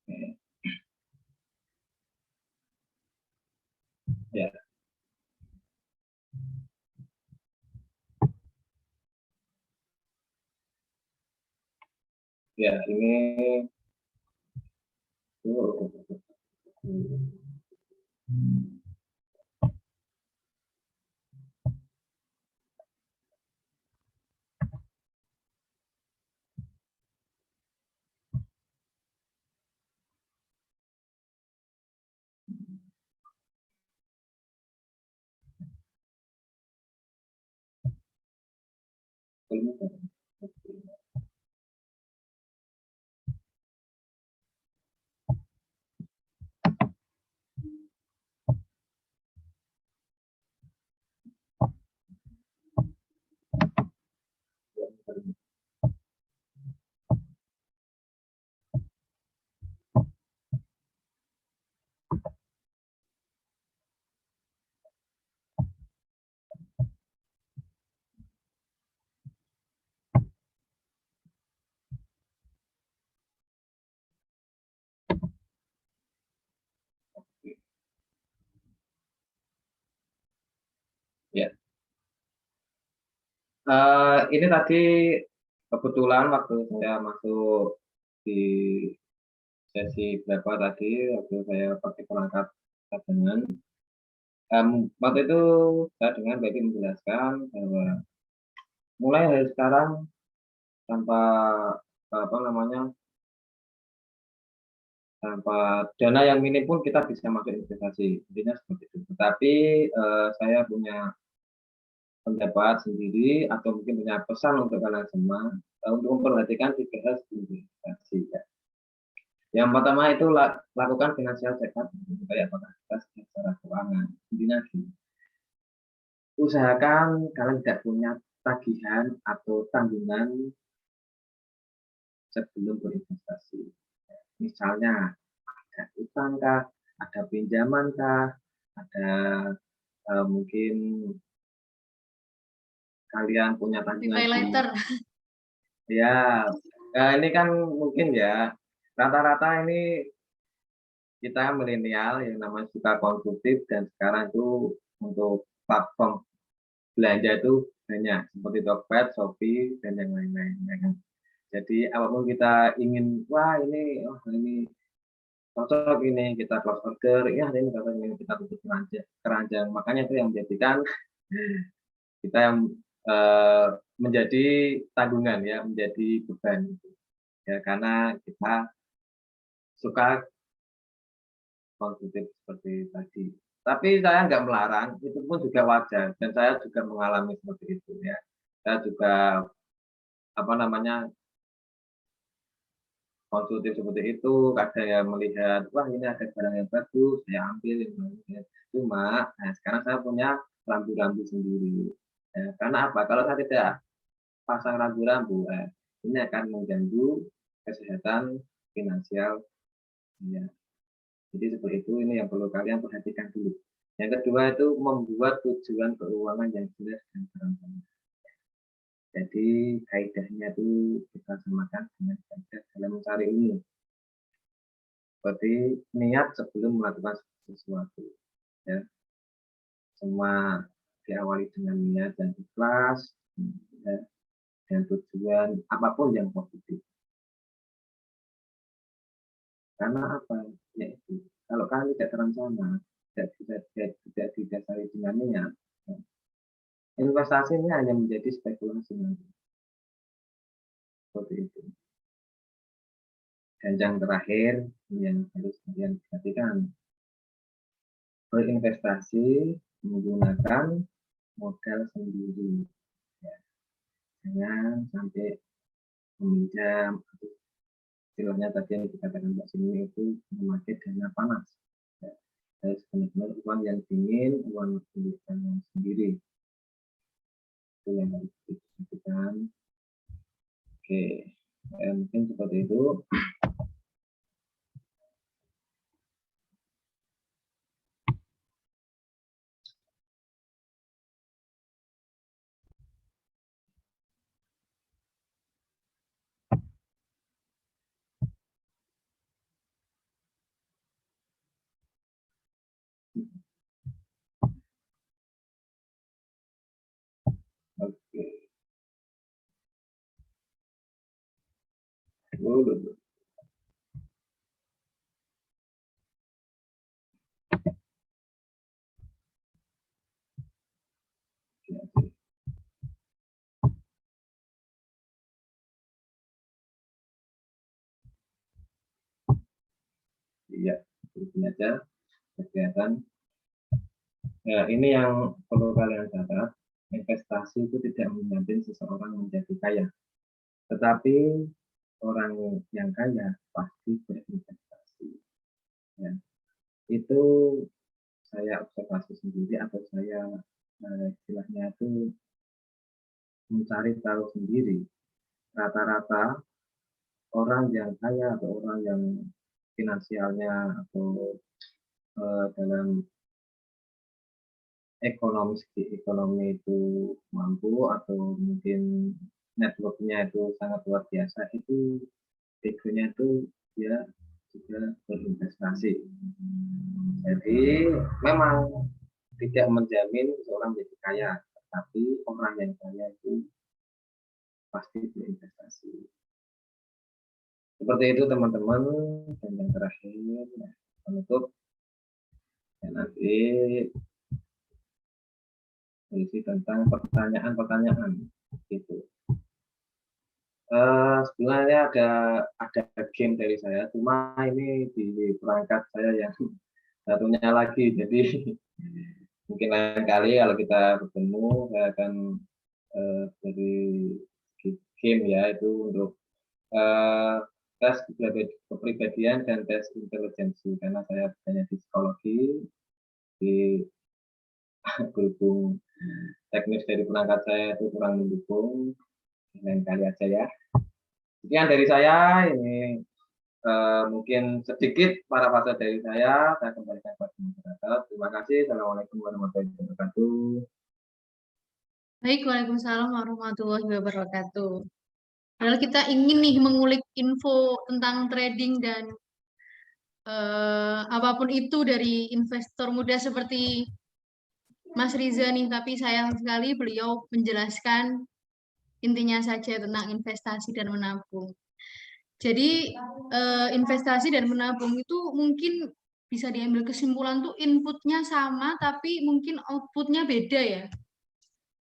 Oke. Ya. Ya, ini ya. Ini tadi kebetulan waktu saya masuk di sesi berapa tadi, waktu saya pakai perangkat cadangan, waktu itu saya dengan baik menjelaskan bahwa mulai dari sekarang tanpa apa namanya tanpa dana yang minim pun kita bisa masuk investasi, intinya seperti itu. Tetapi saya punya pendapat sendiri atau mungkin punya pesan untuk kalian semua untuk memperhatikan 3 hal sebelum investasi. Ya. Yang pertama itu lakukan financial check-up, kayak apakah kita secara keuangan. Intinya gini, usahakan kalian tidak punya tagihan atau tanggungan sebelum berinvestasi. Misalnya ada utang kah, ada pinjaman kah, ada mungkin kalian punya tanggungan Highlighter. ya, ini kan mungkin ya rata-rata ini kita milenial yang namanya suka konsumtif dan sekarang itu untuk platform belanja itu banyak seperti Tokped, Shopee dan yang lain-lain ya kan. Jadi apapun kita ingin, wah ini cocok ini kita close order, ya ini cocok ini kita tutup keranjang. Makanya itu yang menjadikan kita yang menjadi tanggungan ya, menjadi beban ya, karena kita suka konsumtif seperti tadi. Tapi saya nggak melarang, itu pun juga wajar dan saya juga mengalami seperti itu ya. Saya juga apa namanya konsumtif seperti itu, kadang yang melihat wah ini ada barang yang bagus, saya ambil ya. Cuma nah sekarang saya punya rambu-rambu sendiri. Ya, karena apa? Kalau saya tidak pasang rambu-rambu, ini akan mengganggu kesehatan finansial ya. Jadi seperti itu, ini yang perlu kalian perhatikan dulu. Yang kedua itu membuat tujuan keuangan yang jelas dan terang. Jadi kaidahnya itu kita samakan dengan kaidah dalam mencari ilmu. Seperti niat sebelum melakukan sesuatu. Ya. Semua diawali dengan niat dan ikhlas, ya, dan tujuan apapun yang positif. Karena apa? Yaitu kalau kalian tidak terencana, tidak didasari dengan niat, ya, investasi ini hanya menjadi spekulasi nanti. Seperti itu. Dan yang terakhir yang harus kalian perhatikan, berinvestasi menggunakan modal sendiri. Ya. Jangan sampai meminjam, istilahnya tadi yang dikatakan Mbak Sini itu memakai dana panas. Ya. Harus benar-benar uang yang dingin, uang yang sendiri. Itu yang harus diperhatikan. Oke, mungkin seperti itu. Oke. Dulu. Iya, ini aja kegiatan. Ya, ini yang perlu kalian catat. Investasi itu tidak menjamin seseorang menjadi kaya, tetapi orang yang kaya pasti berinvestasi. Ya, itu saya observasi sendiri atau saya istilahnya itu mencari tahu sendiri. Rata-rata orang yang kaya atau orang yang finansialnya atau dalam segi ekonomi itu mampu atau mungkin networknya itu sangat luar biasa, itu egonya itu dia juga berinvestasi. Jadi memang tidak menjamin seorang menjadi kaya, tetapi orang yang kaya itu pasti berinvestasi. Seperti itu teman-teman. Dan yang terakhir, penutup, ya, nanti isi tentang pertanyaan-pertanyaan gitu. Sebenarnya ada game dari saya, cuma ini di perangkat saya yang satunya lagi, jadi mungkin lain kali kalau kita bertemu saya akan dari game ya, itu untuk tes kepribadian dan tes intelijensi, karena saya hanya di psikologi, di berhubung teknis dari perangkat saya itu kurang mendukung, lain kali aja ya. Sekian dari saya, ini mungkin sedikit para fase dari saya kembalikan kepada masyarakat. Terima kasih. Assalamualaikum warahmatullahi wabarakatuh. Baik, waalaikumsalam warahmatullahi wabarakatuh. Kalau kita ingin nih mengulik info tentang trading dan apapun itu dari investor muda seperti Mas Riza nih, tapi sayang sekali beliau menjelaskan intinya saja tentang investasi dan menabung. Jadi investasi dan menabung itu mungkin bisa diambil kesimpulan tuh inputnya sama, tapi mungkin outputnya beda ya.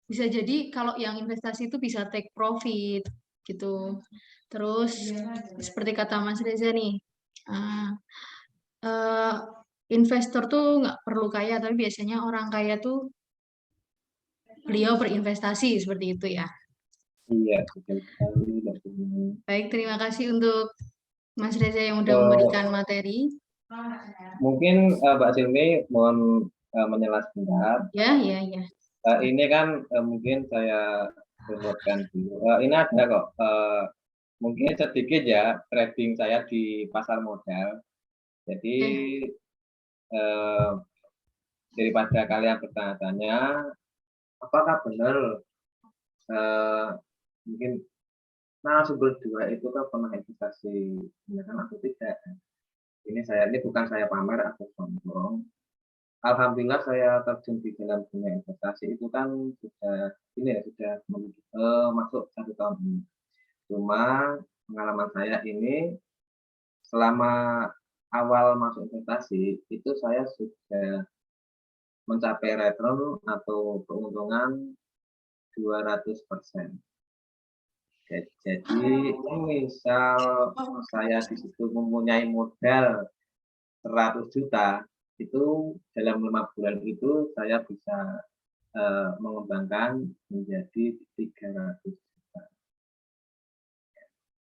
Bisa jadi kalau yang investasi itu bisa take profit gitu. Terus seperti kata Mas Reza nih, investor tuh nggak perlu kaya, tapi biasanya orang kaya tuh beliau berinvestasi seperti itu ya. Iya, betul sekali. Baik, terima kasih untuk Mas Reza yang udah memberikan materi. Mungkin Mbak Silmi mohon menjelaskan sebentar. Ya. Ini kan mungkin saya sebutkan dulu. Ini ada kok mungkin sedikit ya trading saya di pasar modal. Jadi daripada kalian bertanya-tanya apakah benar mungkin narasumber dua itu kan pernah investasi beneran atau tidak. Ini bukan saya pamer atau sombong, alhamdulillah saya terjun di dalam dunia investasi itu kan sudah ini ya sudah masuk 1 tahun ini. Cuma pengalaman saya ini selama awal masuk investasi itu saya sudah mencapai return atau keuntungan 200%. Jadi misal saya di situ mempunyai modal 100 juta, itu dalam 5 bulan itu saya bisa mengembangkan menjadi 300 juta.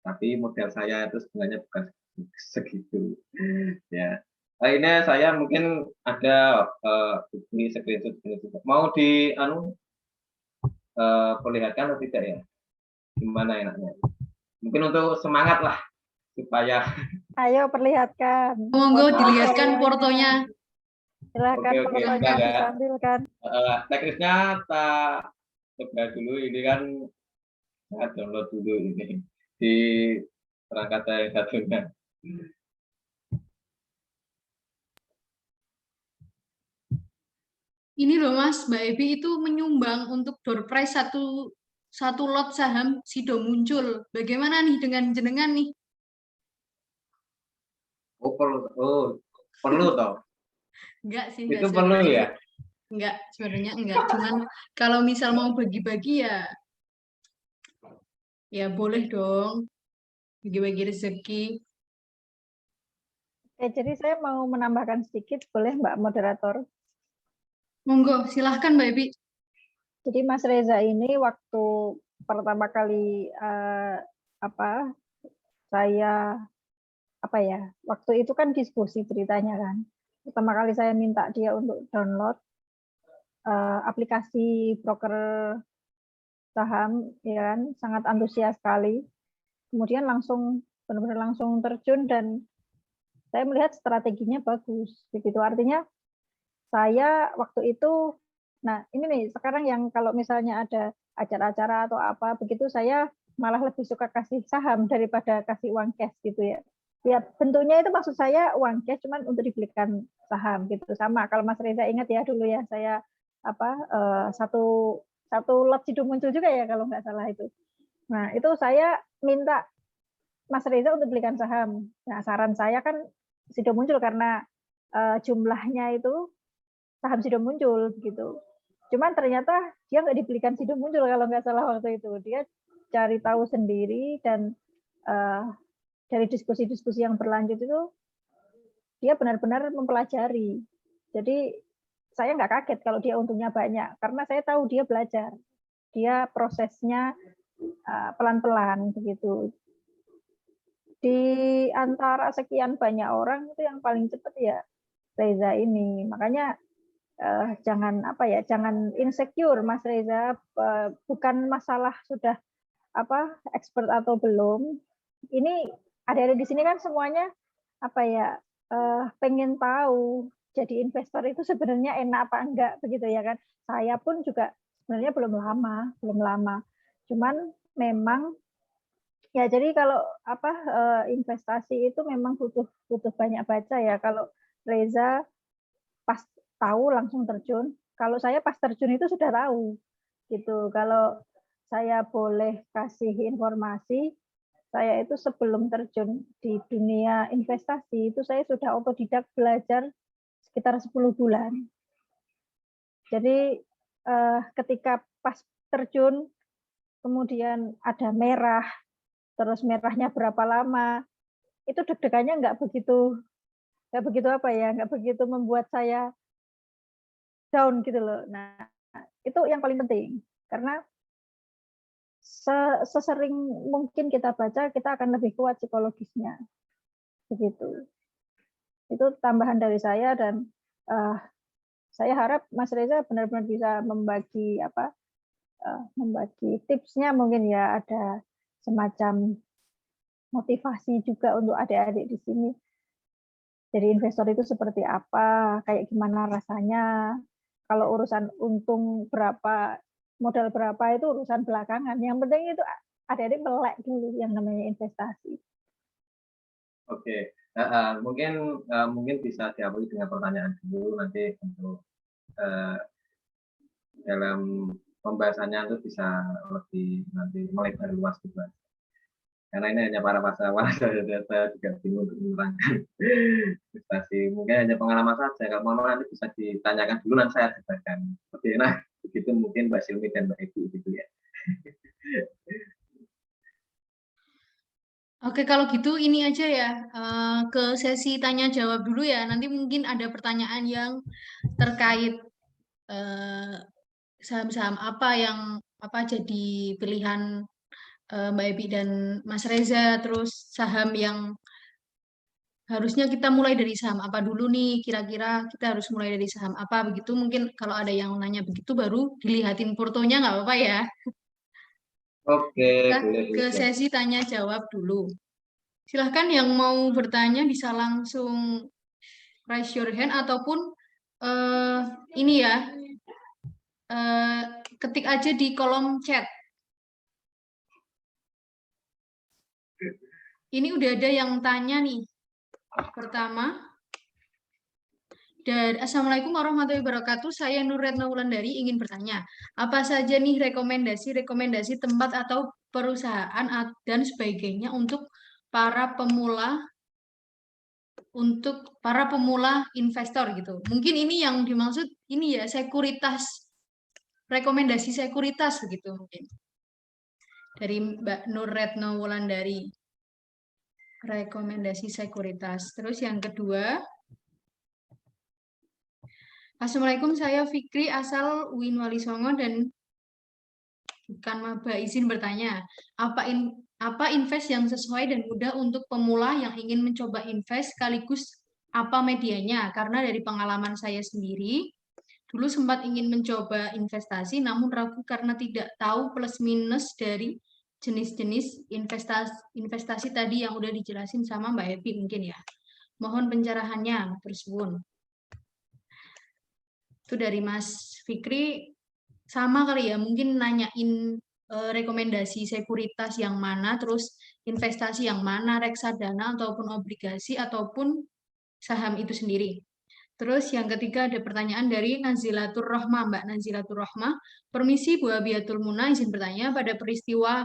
Tapi modal saya itu sebenarnya bukan segitu. Ya. Ini saya mungkin ada ini screenshot. Mau perlihatkan atau tidak ya? Gimana enaknya? Mungkin untuk semangat lah supaya. Ayo perlihatkan. Monggo dilihatkan portonya. Silakan Oke, portonya ya. ditampilkan. Teknisnya tak coba dulu, ini kan saya download dulu ini di perangkat saya satunya. Ini loh Mas, Mbak Ebi itu menyumbang untuk door prize satu lot saham Sido Muncul. Bagaimana nih dengan jenengan nih? Perlu toh? Enggak sih, Itu enggak perlu sebenarnya. ya? Enggak, sebenarnya enggak. Cuman kalau misal mau bagi-bagi ya boleh dong. Bagi-bagi rezeki. Jadi saya mau menambahkan sedikit, boleh Mbak Moderator? Monggo, silahkan Mbak Ebi. Jadi Mas Reza ini waktu pertama kali waktu itu kan diskusi ceritanya kan. Pertama kali saya minta dia untuk download aplikasi broker saham, ya kan, sangat antusias sekali. Kemudian benar-benar langsung terjun dan saya melihat strateginya bagus. Begitu artinya saya waktu itu, nah ini nih sekarang yang kalau misalnya ada acara-acara atau apa begitu saya malah lebih suka kasih saham daripada kasih uang cash gitu ya. Ya bentuknya itu maksud saya uang cash cuman untuk dibelikan saham gitu. Sama kalau Mas Reza ingat ya dulu ya saya satu lot Sido Muncul juga ya kalau nggak salah itu. Nah itu saya minta Mas Reza untuk belikan saham. Nah saran saya kan Sido Muncul karena jumlahnya itu saham Sido Muncul gitu. Cuman ternyata dia nggak dibelikan Sido Muncul kalau nggak salah waktu itu. Dia cari tahu sendiri dan dari diskusi-diskusi yang berlanjut itu dia benar-benar mempelajari. Jadi saya nggak kaget kalau dia untungnya banyak karena saya tahu dia belajar. Dia prosesnya pelan-pelan begitu. Di antara sekian banyak orang itu yang paling cepat ya Reza ini. Makanya jangan insecure Mas Reza, bukan masalah sudah expert atau belum. Ini ada di sini kan semuanya pengen tahu jadi investor itu sebenarnya enak apa enggak begitu ya kan. Saya pun juga sebenarnya belum lama. Cuman memang ya jadi kalau investasi itu memang butuh banyak baca ya. Kalau Reza pas tahu langsung terjun. Kalau saya pas terjun itu sudah tahu gitu. Kalau saya boleh kasih informasi, saya itu sebelum terjun di dunia investasi itu saya sudah otodidak belajar sekitar 10 bulan. Jadi ketika pas terjun kemudian ada merah, terus merahnya berapa lama, itu deg-degannya nggak begitu membuat saya down gitu loh. Nah, itu yang paling penting karena sesering mungkin kita baca, kita akan lebih kuat psikologisnya. Begitu. Itu tambahan dari saya dan saya harap Mas Reza benar-benar bisa membagi tipsnya mungkin ya, ada semacam motivasi juga untuk adik-adik di sini. Jadi investor itu seperti apa, kayak gimana rasanya. Kalau urusan untung berapa, modal berapa itu urusan belakangan. Yang penting itu adik-adik melek dulu yang namanya investasi. Oke, Mungkin bisa diawali dengan pertanyaan dulu, nanti untuk dalam pembahasannya itu bisa lebih nanti melebar luas juga. Karena ini hanya para pahlawan, saya juga bingung untuk menerangkan investasi. Mungkin hanya pengalaman saja. Kalau mau nanti bisa ditanyakan dulu, nanti saya jelaskan. Oke, nah begitu mungkin Mbak Silmi dan Mbak Ibu gitu ya. Oke, kalau gitu ini aja ya, ke sesi tanya jawab dulu ya. Nanti mungkin ada pertanyaan yang terkait saham-saham apa yang jadi pilihan Mbak Ebi dan Mas Reza, terus saham yang harusnya kita mulai dari saham apa dulu nih, kira-kira kita harus mulai dari saham apa, begitu mungkin kalau ada yang nanya begitu baru dilihatin portonya, nggak apa-apa ya. Oke, Kita boleh. ke sesi tanya jawab dulu. Silahkan yang mau bertanya bisa langsung raise your hand ataupun ini ya, ketik aja di kolom chat. Ini udah ada yang tanya nih. Pertama, dan Assalamualaikum warahmatullahi wabarakatuh. Saya Nur Retno Wulandari ingin bertanya, apa saja nih rekomendasi tempat atau perusahaan dan sebagainya untuk para pemula investor gitu. Mungkin ini yang dimaksud ini ya, sekuritas, rekomendasi sekuritas begitu mungkin. Dari Mbak Nur Retno Wulandari. Rekomendasi sekuritas. Terus yang kedua, Assalamualaikum, saya Fikri asal UIN Wali Songo dan bukan maba, izin bertanya, apa invest yang sesuai dan mudah untuk pemula yang ingin mencoba invest sekaligus apa medianya? Karena dari pengalaman saya sendiri, dulu sempat ingin mencoba investasi namun ragu karena tidak tahu plus minus dari jenis-jenis investasi tadi yang udah dijelasin sama Mbak Evi mungkin ya. Mohon pencerahannya, tersebut. Itu dari Mas Fikri, sama kali ya, mungkin nanyain rekomendasi sekuritas yang mana, terus investasi yang mana, reksadana ataupun obligasi ataupun saham itu sendiri. Terus yang ketiga ada pertanyaan dari Nazilatur Rohmah, Mbak Nazilatur Rohmah. Permisi Bu Abiyatul Muna, izin bertanya, pada peristiwa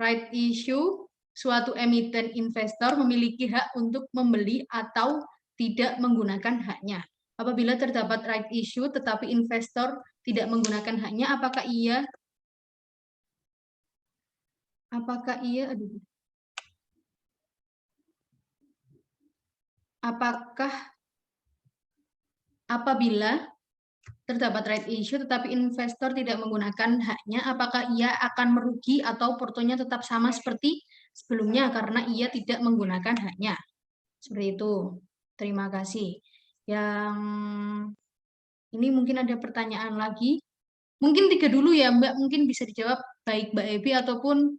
right issue, suatu emiten investor memiliki hak untuk membeli atau tidak menggunakan haknya. Apabila terdapat right issue tetapi investor tidak menggunakan haknya, apakah apabila terdapat right issue tetapi investor tidak menggunakan haknya, apakah ia akan merugi atau portonya tetap sama seperti sebelumnya karena ia tidak menggunakan haknya? Seperti itu. Terima kasih. Yang ini mungkin ada pertanyaan lagi. Mungkin 3 dulu ya, Mbak. Mungkin bisa dijawab baik Mbak Ebi ataupun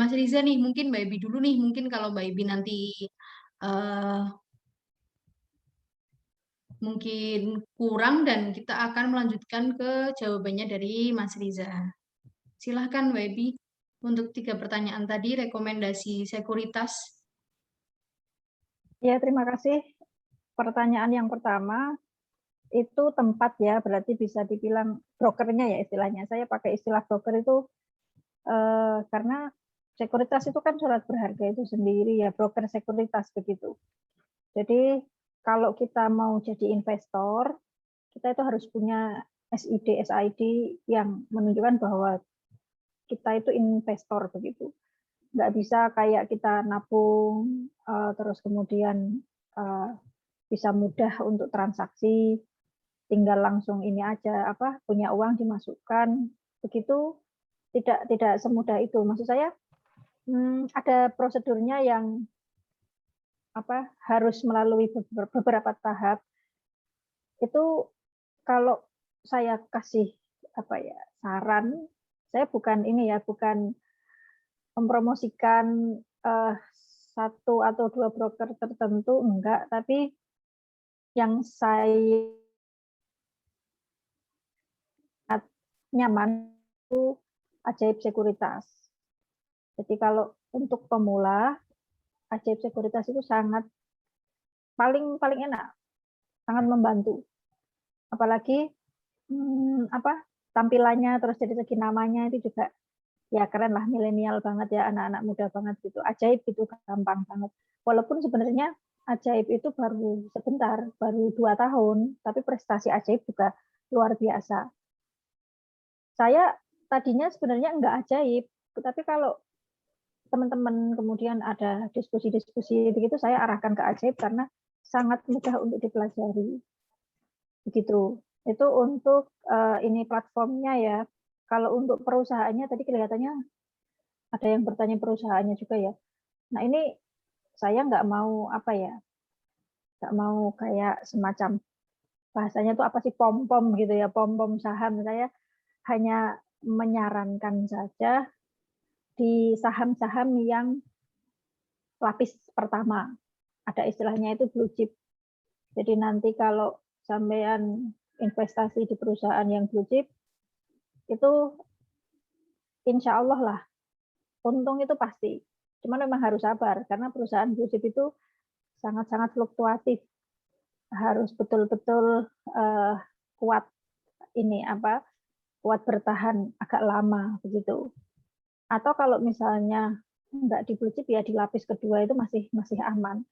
Mas Riza nih. Mungkin Mbak Ebi dulu nih. Mungkin kalau Mbak Ebi nanti mungkin kurang dan kita akan melanjutkan ke jawabannya dari Mas Riza. Silahkan Mbak Ebi untuk 3 pertanyaan tadi, rekomendasi sekuritas. Ya, terima kasih. Pertanyaan yang pertama, itu tempat ya, berarti bisa dibilang brokernya ya istilahnya. Saya pakai istilah broker itu karena sekuritas itu kan surat berharga itu sendiri ya, broker sekuritas begitu. Jadi kalau kita mau jadi investor, kita itu harus punya SID, SID yang menunjukkan bahwa kita itu investor begitu. Nggak bisa kayak kita nabung, terus kemudian bisa mudah untuk transaksi, tinggal langsung ini aja punya uang dimasukkan begitu, tidak semudah itu. Maksud saya ada prosedurnya yang harus melalui beberapa tahap. Itu kalau saya kasih saran, saya bukan mempromosikan satu atau 2 broker tertentu, enggak, tapi yang saya nyaman itu Ajaib Sekuritas. Jadi kalau untuk pemula Ajaib Sekuritas itu sangat paling enak, sangat membantu. Apalagi tampilannya, terus dari segi namanya itu juga ya keren lah, milenial banget ya, anak-anak muda banget gitu. Ajaib itu gampang banget. Walaupun sebenarnya Ajaib itu baru sebentar, baru 2 tahun, tapi prestasi Ajaib juga luar biasa. Saya tadinya sebenarnya enggak Ajaib, tapi kalau teman-teman kemudian ada diskusi-diskusi begitu, saya arahkan ke Ajaib karena sangat mudah untuk dipelajari. Begitu. Itu untuk ini platformnya ya. Kalau untuk perusahaannya tadi kelihatannya ada yang bertanya perusahaannya juga ya. Nah ini saya nggak mau nggak mau kayak semacam bahasanya tuh apa sih, pom-pom gitu ya, pom-pom saham. Saya hanya menyarankan saja di saham-saham yang lapis pertama. Ada istilahnya itu blue chip. Jadi nanti kalau sampean investasi di perusahaan yang blue chip, itu insya Allah lah, untung itu pasti. Cuman memang harus sabar, karena perusahaan blue chip itu sangat-sangat fluktuatif. Harus betul-betul kuat kuat bertahan agak lama begitu. Atau kalau misalnya enggak di blue chip ya di lapis kedua itu masih aman.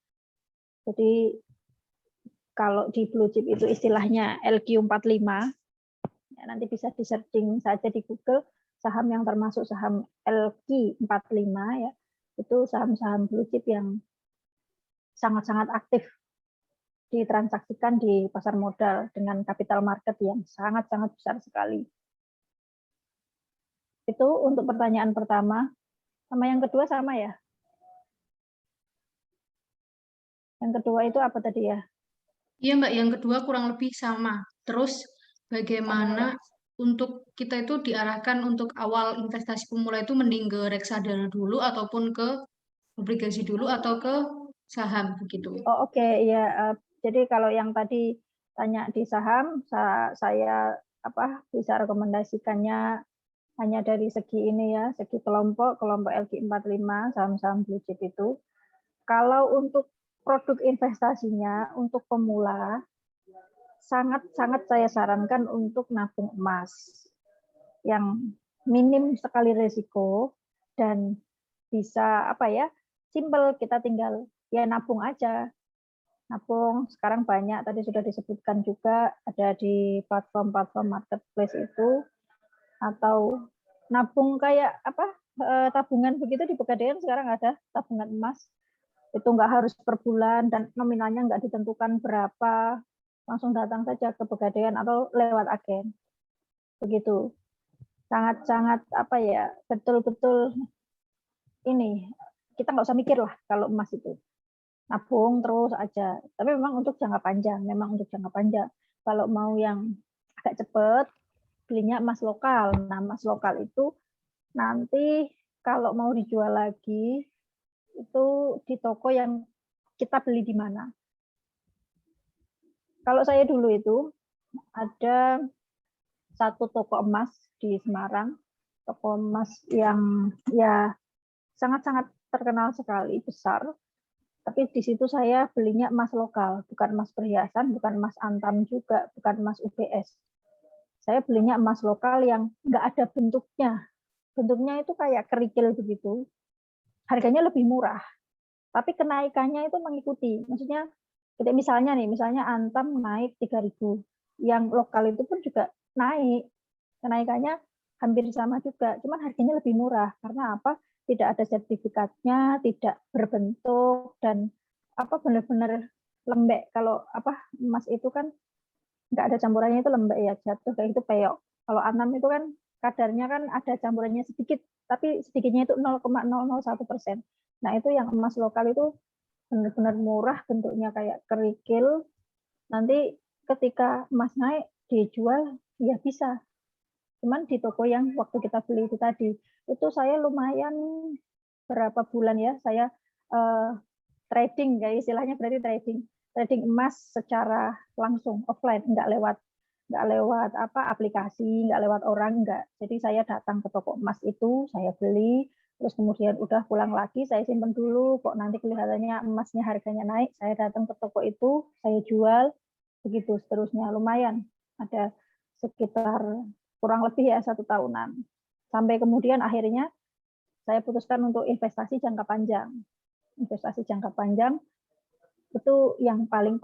Jadi kalau di blue chip itu istilahnya LQ45, ya nanti bisa di searching saja di Google saham yang termasuk saham LQ45 ya, itu saham-saham blue chip yang sangat-sangat aktif ditransaksikan di pasar modal dengan capital market yang sangat-sangat besar sekali. Itu untuk pertanyaan pertama. Sama yang kedua sama ya? Yang kedua itu apa tadi ya? Iya Mbak, yang kedua kurang lebih sama. Terus bagaimana untuk kita itu diarahkan untuk awal investasi pemula itu mending ke reksadana dulu ataupun ke obligasi dulu atau ke saham begitu. Oh oke, ya. Jadi kalau yang tadi tanya di saham, saya bisa rekomendasikannya hanya dari segi ini ya, segi kelompok LQ45, saham-saham blue chip itu. Kalau untuk produk investasinya untuk pemula, sangat-sangat saya sarankan untuk nabung emas yang minim sekali risiko dan bisa simple, kita tinggal ya nabung aja. Nabung sekarang banyak, tadi sudah disebutkan juga ada di platform-platform marketplace itu, atau nabung kayak tabungan begitu di Pegadaian sekarang ada tabungan emas. Itu nggak harus per bulan dan nominalnya nggak ditentukan berapa, langsung datang saja ke Pegadaian atau lewat agen. Begitu. Sangat-sangat betul-betul ini, kita nggak usah mikir lah kalau emas itu. Nabung terus aja. Tapi memang untuk jangka panjang, Kalau mau yang agak cepat, belinya emas lokal. Nah, emas lokal itu nanti kalau mau dijual lagi, itu di toko yang kita beli di mana. Kalau saya dulu itu ada satu toko emas di Semarang, toko emas yang ya sangat-sangat terkenal sekali, besar. Tapi di situ saya belinya emas lokal, bukan emas perhiasan, bukan emas antam juga, bukan emas UBS. Saya belinya emas lokal yang nggak ada bentuknya. Bentuknya itu kayak kerikil begitu. Harganya lebih murah. Tapi kenaikannya itu mengikuti. Maksudnya, misalnya antam naik 3.000. Yang lokal itu pun juga naik. Kenaikannya hampir sama juga. Cuman harganya lebih murah. Karena apa? Tidak ada sertifikatnya, tidak berbentuk, dan benar-benar lembek. Kalau emas itu kan nggak ada campurannya, itu lembek ya, jatuh kayak itu peyok. Kalau antam itu kan kadarnya kan ada campurannya sedikit, tapi sedikitnya itu 0,001%. Nah itu yang emas lokal itu benar-benar murah, bentuknya kayak kerikil. Nanti ketika emas naik dijual ya bisa. Cuman di toko yang waktu kita beli itu tadi, itu saya lumayan berapa bulan ya, saya trading, kayak istilahnya berarti trading emas secara langsung, offline, nggak lewat aplikasi, nggak lewat orang, nggak. Jadi saya datang ke toko emas itu, saya beli, Terus kemudian udah pulang lagi, saya simpen dulu, kok nanti kelihatannya emasnya harganya naik, saya datang ke toko itu, saya jual, begitu seterusnya. Lumayan, ada sekitar kurang lebih ya 1 tahunan. Sampai kemudian akhirnya saya putuskan untuk investasi jangka panjang. Investasi jangka panjang itu yang paling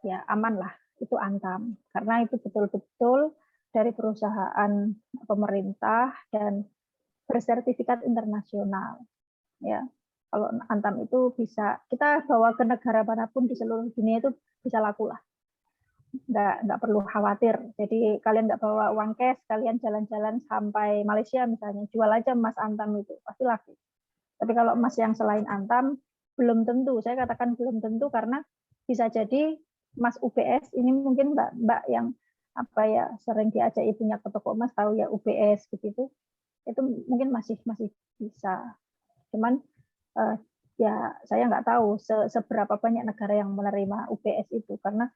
ya aman lah, itu Antam. Karena itu betul-betul dari perusahaan pemerintah dan bersertifikat internasional. Ya, kalau Antam itu bisa kita bawa ke negara manapun di seluruh dunia itu bisa laku lah. Nggak perlu khawatir. Jadi kalian nggak bawa uang cash, kalian jalan-jalan sampai Malaysia misalnya, jual aja emas Antam itu pasti laku. Tapi kalau emas yang selain Antam belum tentu. Saya katakan belum tentu karena bisa jadi emas UBS ini mungkin mbak yang apa ya sering diajak ibunya ke toko emas tahu ya UBS begitu. Itu mungkin masih bisa. Cuman ya saya nggak tahu seberapa banyak negara yang menerima UBS itu karena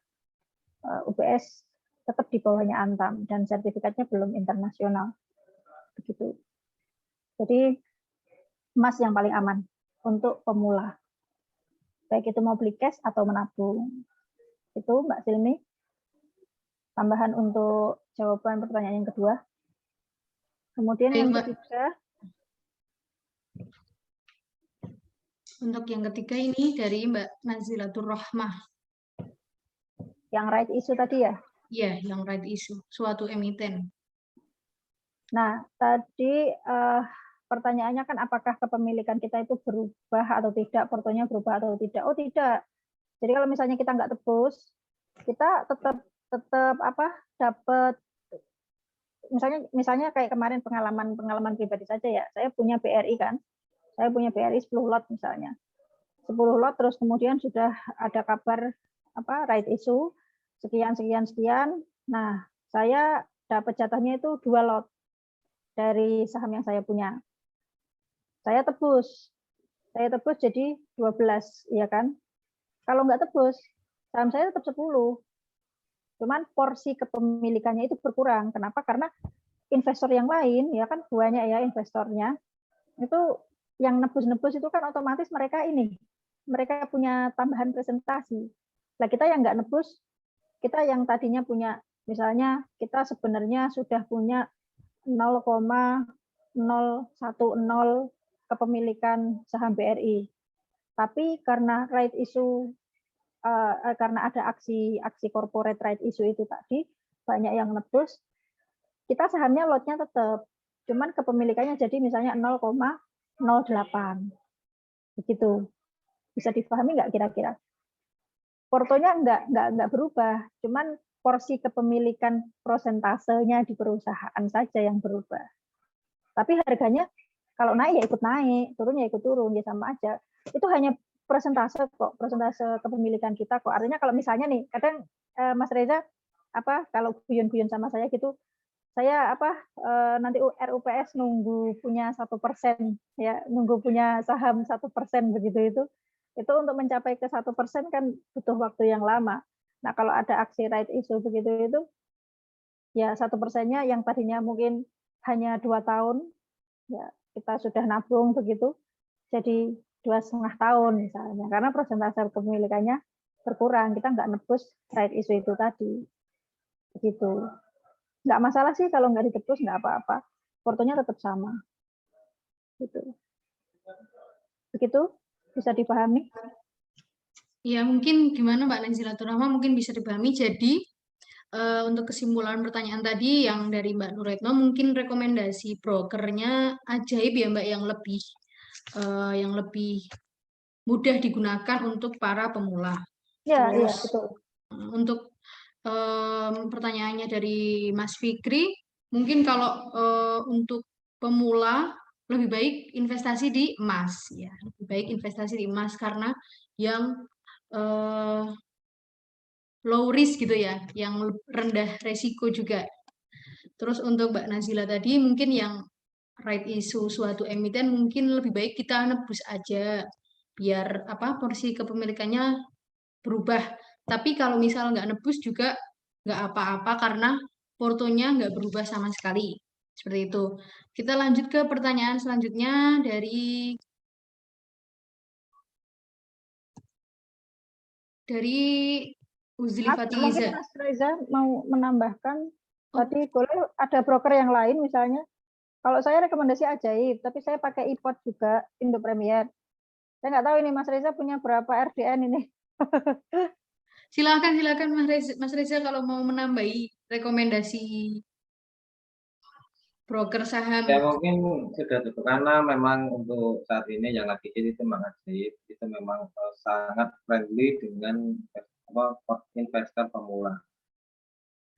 UBS tetap di bawahnya Antam dan sertifikatnya belum internasional. Begitu. Jadi emas yang paling aman untuk pemula. Baik itu mau beli cash atau menabung. Itu Mbak Silmi. Tambahan untuk jawaban pertanyaan yang kedua. Kemudian yang ketiga. Untuk yang ketiga ini dari Mbak Nazilatur Rahmah. Yang right issue tadi ya? Iya, yang right issue, suatu emiten. Nah, tadi pertanyaannya kan apakah kepemilikan kita itu berubah atau tidak, portonya berubah atau tidak? Oh tidak. Jadi kalau misalnya kita nggak tebus, kita tetap dapat misalnya kayak kemarin pengalaman pribadi saja ya. Saya punya BRI kan. Saya punya BRI 10 lot misalnya. 10 lot terus kemudian sudah ada kabar right issue sekian. Nah, saya dapat jatahnya itu 2 lot dari saham yang saya punya. Saya tebus jadi 12, ya kan? Kalau nggak tebus, saham saya tetap 10. Cuman porsi kepemilikannya itu berkurang. Kenapa? Karena investor yang lain, ya kan banyak ya investornya, itu yang nebus-nebus itu kan otomatis mereka punya tambahan presentasi. Nah, kita yang nggak nebus, kita yang tadinya punya, misalnya kita sebenarnya sudah punya 0,010 kepemilikan saham BRI. Tapi karena right issue, karena ada aksi corporate right issue itu tadi, banyak yang nebus, kita sahamnya lotnya tetap, cuman kepemilikannya jadi misalnya 0,08. Begitu. Bisa dipahami nggak kira-kira? Portonya nggak berubah, cuman porsi kepemilikan prosentasenya di perusahaan saja yang berubah. Tapi harganya kalau naik ya ikut naik, turun ya ikut turun, ya sama aja. Itu hanya persentase kok, persentase kepemilikan kita kok. Artinya kalau misalnya nih, kadang Mas Reza kalau guyon-guyon sama saya gitu, saya nanti RUPS nunggu punya 1% ya, nunggu punya saham 1% begitu itu untuk mencapai ke 1% kan butuh waktu yang lama. Nah kalau ada aksi right issue begitu itu ya 1%-nya yang tadinya mungkin hanya 2 tahun ya kita sudah nabung begitu jadi 2,5 tahun misalnya karena persentase kepemilikannya berkurang, kita nggak nebus right issue itu tadi begitu. Nggak masalah sih kalau nggak ditebus, nggak apa-apa, portonya tetap sama gitu. Begitu bisa dipahami? Ya mungkin gimana Mbak Nazilatur Rahmah mungkin bisa dipahami. Jadi untuk kesimpulan pertanyaan tadi yang dari Mbak Nuretno, mungkin rekomendasi brokernya Ajaib ya Mbak, yang lebih mudah digunakan untuk para pemula. Ya, Terus iya betul. untuk pertanyaannya dari Mas Fikri, mungkin kalau untuk pemula lebih baik investasi di emas ya, lebih baik investasi di emas karena yang low risk gitu ya, yang rendah resiko juga. Terus untuk Mbak Nazila tadi mungkin yang right issue suatu emiten mungkin lebih baik kita nebus aja biar porsi kepemilikannya berubah. Tapi kalau misal nggak nebus juga nggak apa-apa karena portonya nggak berubah sama sekali. Seperti itu. Kita lanjut ke pertanyaan selanjutnya dari Uzli Mungkin Fatiza. Mas Reza mau menambahkan Oh. tadi boleh ada broker yang lain misalnya. Kalau saya rekomendasi Ajaib, tapi saya pakai iPod juga Indo Premier. Saya nggak tahu ini Mas Reza punya berapa RDN ini. Silakan Mas Reza kalau mau menambahi rekomendasi broker saham. Ya mungkin sudah cukup karena memang untuk saat ini yang lagi ini itu memang Ajaib, itu memang sangat friendly dengan investor pemula.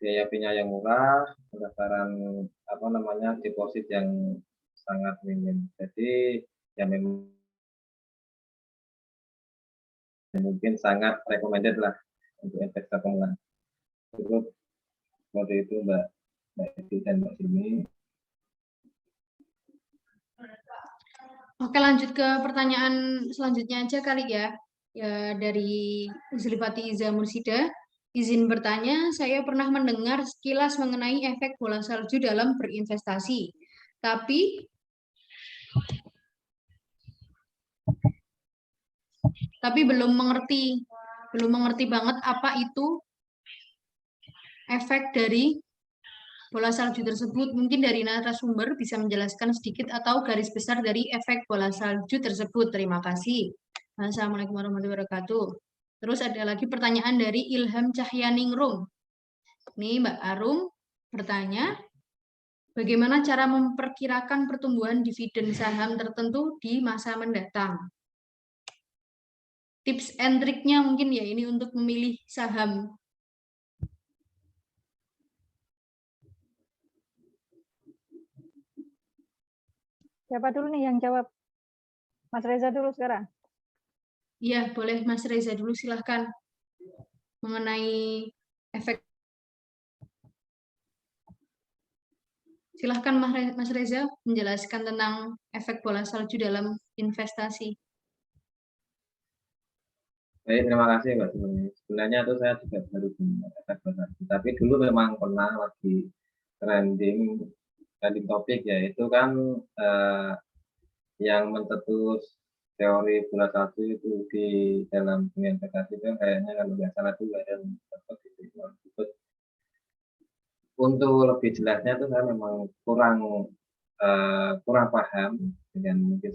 Biaya fee-nya yang murah, pendaftaran deposit yang sangat minim. Jadi ya memang mungkin sangat recommended lah untuk investor pemula. Cukup seperti itu Mbak Edi dan Mbak Simi. Oke, lanjut ke pertanyaan selanjutnya aja kali ya. Ya, dari Zulfati Iza Mursida. Izin bertanya, saya pernah mendengar sekilas mengenai efek bola salju dalam berinvestasi. Tapi belum mengerti banget apa itu efek dari bola salju tersebut. Mungkin dari narasumber bisa menjelaskan sedikit atau garis besar dari efek bola salju tersebut. Terima kasih. Assalamualaikum warahmatullahi wabarakatuh. Terus ada lagi pertanyaan dari Ilham Cahyaningrum. Nih Mbak Arum bertanya, bagaimana cara memperkirakan pertumbuhan dividen saham tertentu di masa mendatang? Tips and triknya mungkin ya ini untuk memilih saham. Siapa dulu nih yang jawab? Mas Reza dulu sekarang. Iya, boleh Mas Reza dulu silahkan. Mengenai efek. Silahkan Mas Reza menjelaskan tentang efek bola salju dalam investasi. Baik, terima kasih Mbak Simi. Sebenarnya itu saya juga baru dengar efek bola salju. Tapi dulu memang pernah lagi trending topik ya, itu kan yang mencetus teori bola salju itu di dalam dunia investasi itu kayaknya kalau nggak salah juga dan disebut. Untuk lebih jelasnya itu saya memang kurang paham dengan mungkin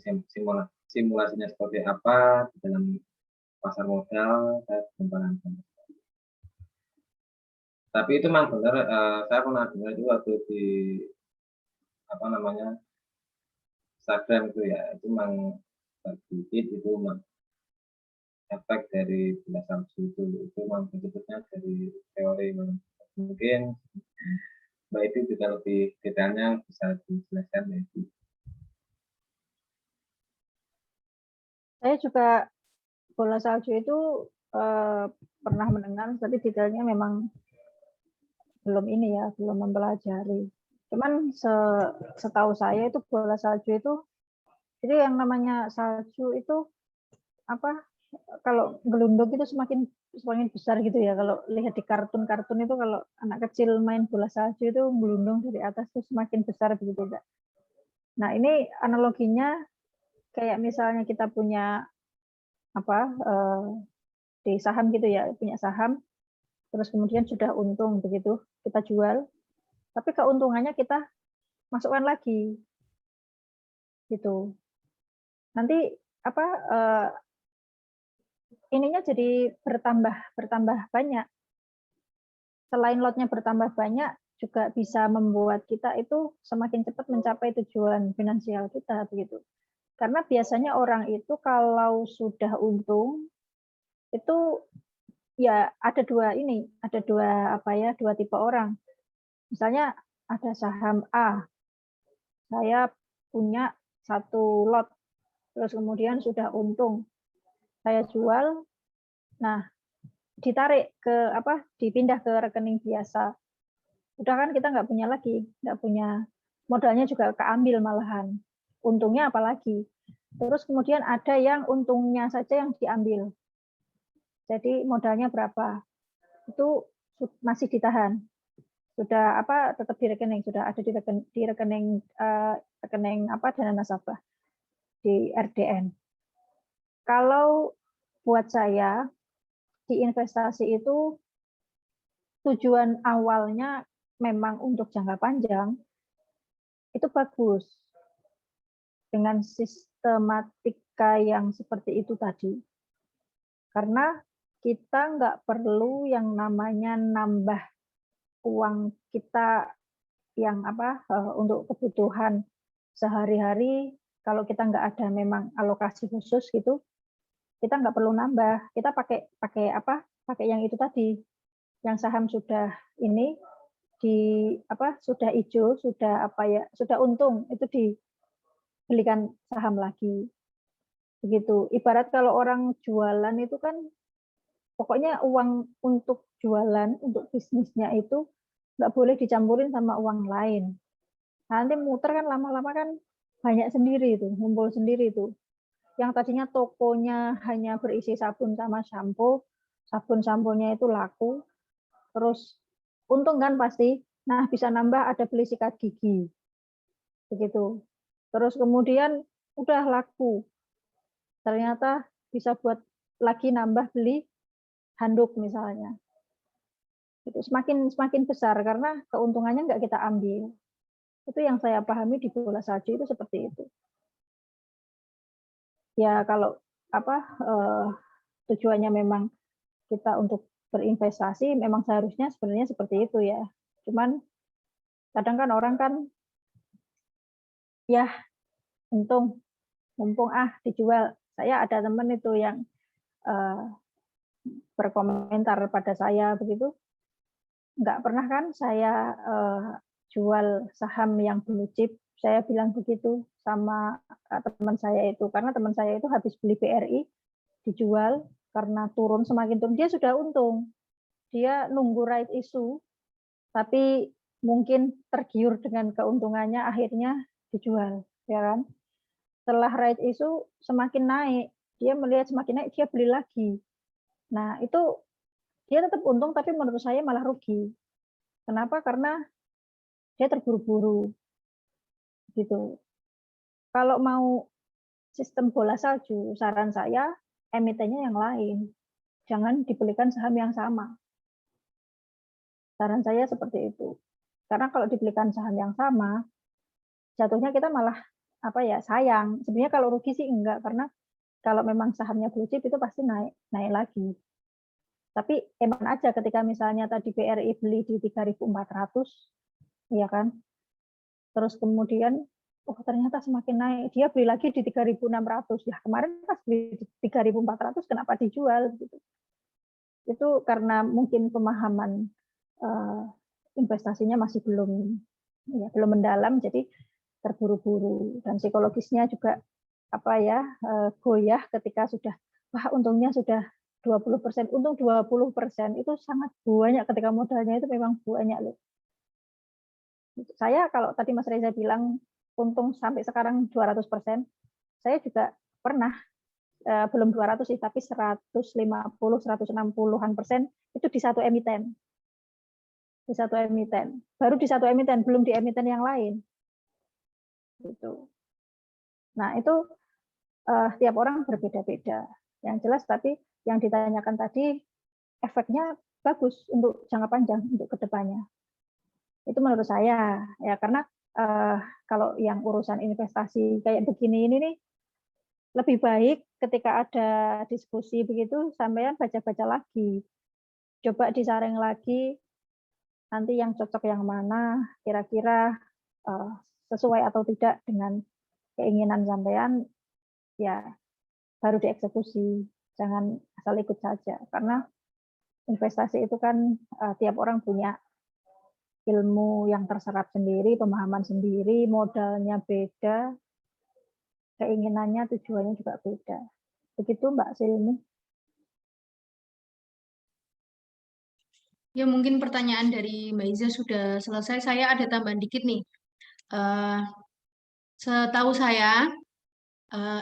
simulasinya seperti apa di dalam pasar modal, saya belum paham. Tapi itu memang benar, saya pernah dengar juga waktu di Instagram itu ya, itu memang sedikit itu memang efek dari bola salju itu memang bentuknya dari teori. Mungkin Mbak itu juga lebih detailnya bisa dijelaskan ya. Saya juga bola salju itu pernah mendengar, tapi detailnya memang belum mempelajari. Cuman setahu saya itu bola salju itu, jadi yang namanya salju itu apa? Kalau gelundung itu semakin besar gitu ya. Kalau lihat di kartun-kartun itu kalau anak kecil main bola salju itu gelundung dari atas itu semakin besar begitu, Mbak. Nah, ini analoginya kayak misalnya kita punya di saham gitu ya, punya saham, terus kemudian sudah untung begitu, kita jual, tapi keuntungannya kita masukkan lagi, gitu. Nanti ininya jadi bertambah banyak. Selain lotnya bertambah banyak, juga bisa membuat kita itu semakin cepat mencapai tujuan finansial kita begitu. Karena biasanya orang itu kalau sudah untung itu ya ada dua tipe orang. Misalnya ada saham A, saya punya 1 lot, terus kemudian sudah untung, saya jual, nah ditarik dipindah ke rekening biasa. Udah kan kita nggak punya modalnya juga keambil malahan. Untungnya apalagi. Terus kemudian ada yang untungnya saja yang diambil. Jadi modalnya berapa? Itu masih ditahan. sudah tetap di rekening, sudah ada di rekening dana nasabah di RDN. Kalau buat saya di investasi itu tujuan awalnya memang untuk jangka panjang, itu bagus dengan sistematika yang seperti itu tadi. Karena kita nggak perlu yang namanya nambah uang kita yang untuk kebutuhan sehari-hari. Kalau kita nggak ada memang alokasi khusus gitu, kita nggak perlu nambah. Kita pakai yang itu tadi, yang saham sudah ini sudah hijau, sudah untung, itu dibelikan saham lagi. Begitu. Ibarat kalau orang jualan itu kan pokoknya uang untuk jualan, untuk bisnisnya itu nggak boleh dicampurin sama uang lain. Nanti muter kan lama-lama kan banyak sendiri itu, ngumpul sendiri itu. Yang tadinya tokonya hanya berisi sabun sama sampo, sabun-samponya itu laku, terus untung kan pasti. Nah, bisa nambah ada beli sikat gigi. Begitu. Terus kemudian udah laku. Ternyata bisa buat lagi nambah beli handuk misalnya. Itu semakin besar karena keuntungannya nggak kita ambil. Itu yang saya pahami di bola salju itu seperti itu. Ya kalau tujuannya memang kita untuk berinvestasi, memang seharusnya sebenarnya seperti itu ya. Cuman kadang kan orang kan ya untung, mumpung dijual. Saya ada teman itu yang berkomentar pada saya begitu, nggak pernah kan saya jual saham yang blue chip. Saya bilang begitu sama teman saya itu, karena teman saya itu habis beli BRI, dijual karena turun, semakin turun, dia sudah untung. Dia nunggu right issue, tapi mungkin tergiur dengan keuntungannya, akhirnya dijual, ya kan? Setelah right issue semakin naik, dia melihat semakin naik, dia beli lagi. Nah, itu dia tetap untung, tapi menurut saya malah rugi. Kenapa? Karena dia terburu-buru. Gitu. Kalau mau sistem bola salju, saran saya emitennya yang lain. Jangan dibelikan saham yang sama. Saran saya seperti itu. Karena kalau dibelikan saham yang sama, jatuhnya kita malah sayang. Sebenarnya kalau rugi sih enggak, karena kalau memang sahamnya blue chip itu pasti naik lagi. Tapi eman aja ketika misalnya tadi BRI beli di 3.400, ya kan? Terus kemudian ternyata semakin naik, dia beli lagi di 3.600. Ya kemarin pas beli di 3.400 kenapa dijual gitu. Itu karena mungkin pemahaman investasinya masih belum mendalam, jadi terburu-buru, dan psikologisnya juga goyah ketika sudah untungnya sudah 20%, untung 20% itu sangat banyak ketika modalnya itu memang banyak loh. Saya kalau tadi Mas Reza bilang untung sampai sekarang 200%, saya juga pernah belum 200 sih, tapi 150-160-an% itu di satu emiten. Di satu emiten. Baru di satu emiten, belum di emiten yang lain. Gitu. Nah, itu tiap orang berbeda-beda. Yang jelas tapi yang ditanyakan tadi efeknya bagus untuk jangka panjang, untuk kedepannya. Itu menurut saya ya, karena kalau yang urusan investasi kayak begini ini nih, lebih baik ketika ada diskusi begitu sampean baca-baca lagi, coba disaring lagi nanti yang cocok yang mana, kira-kira sesuai atau tidak dengan keinginan sampean, ya baru dieksekusi, jangan asal ikut saja, karena investasi itu kan tiap orang punya ilmu yang terserap sendiri, pemahaman sendiri, modalnya beda, keinginannya, tujuannya juga beda. Begitu Mbak Silmi. Ya mungkin pertanyaan dari Mbak Iza sudah selesai. Saya ada tambahan dikit nih. Setahu saya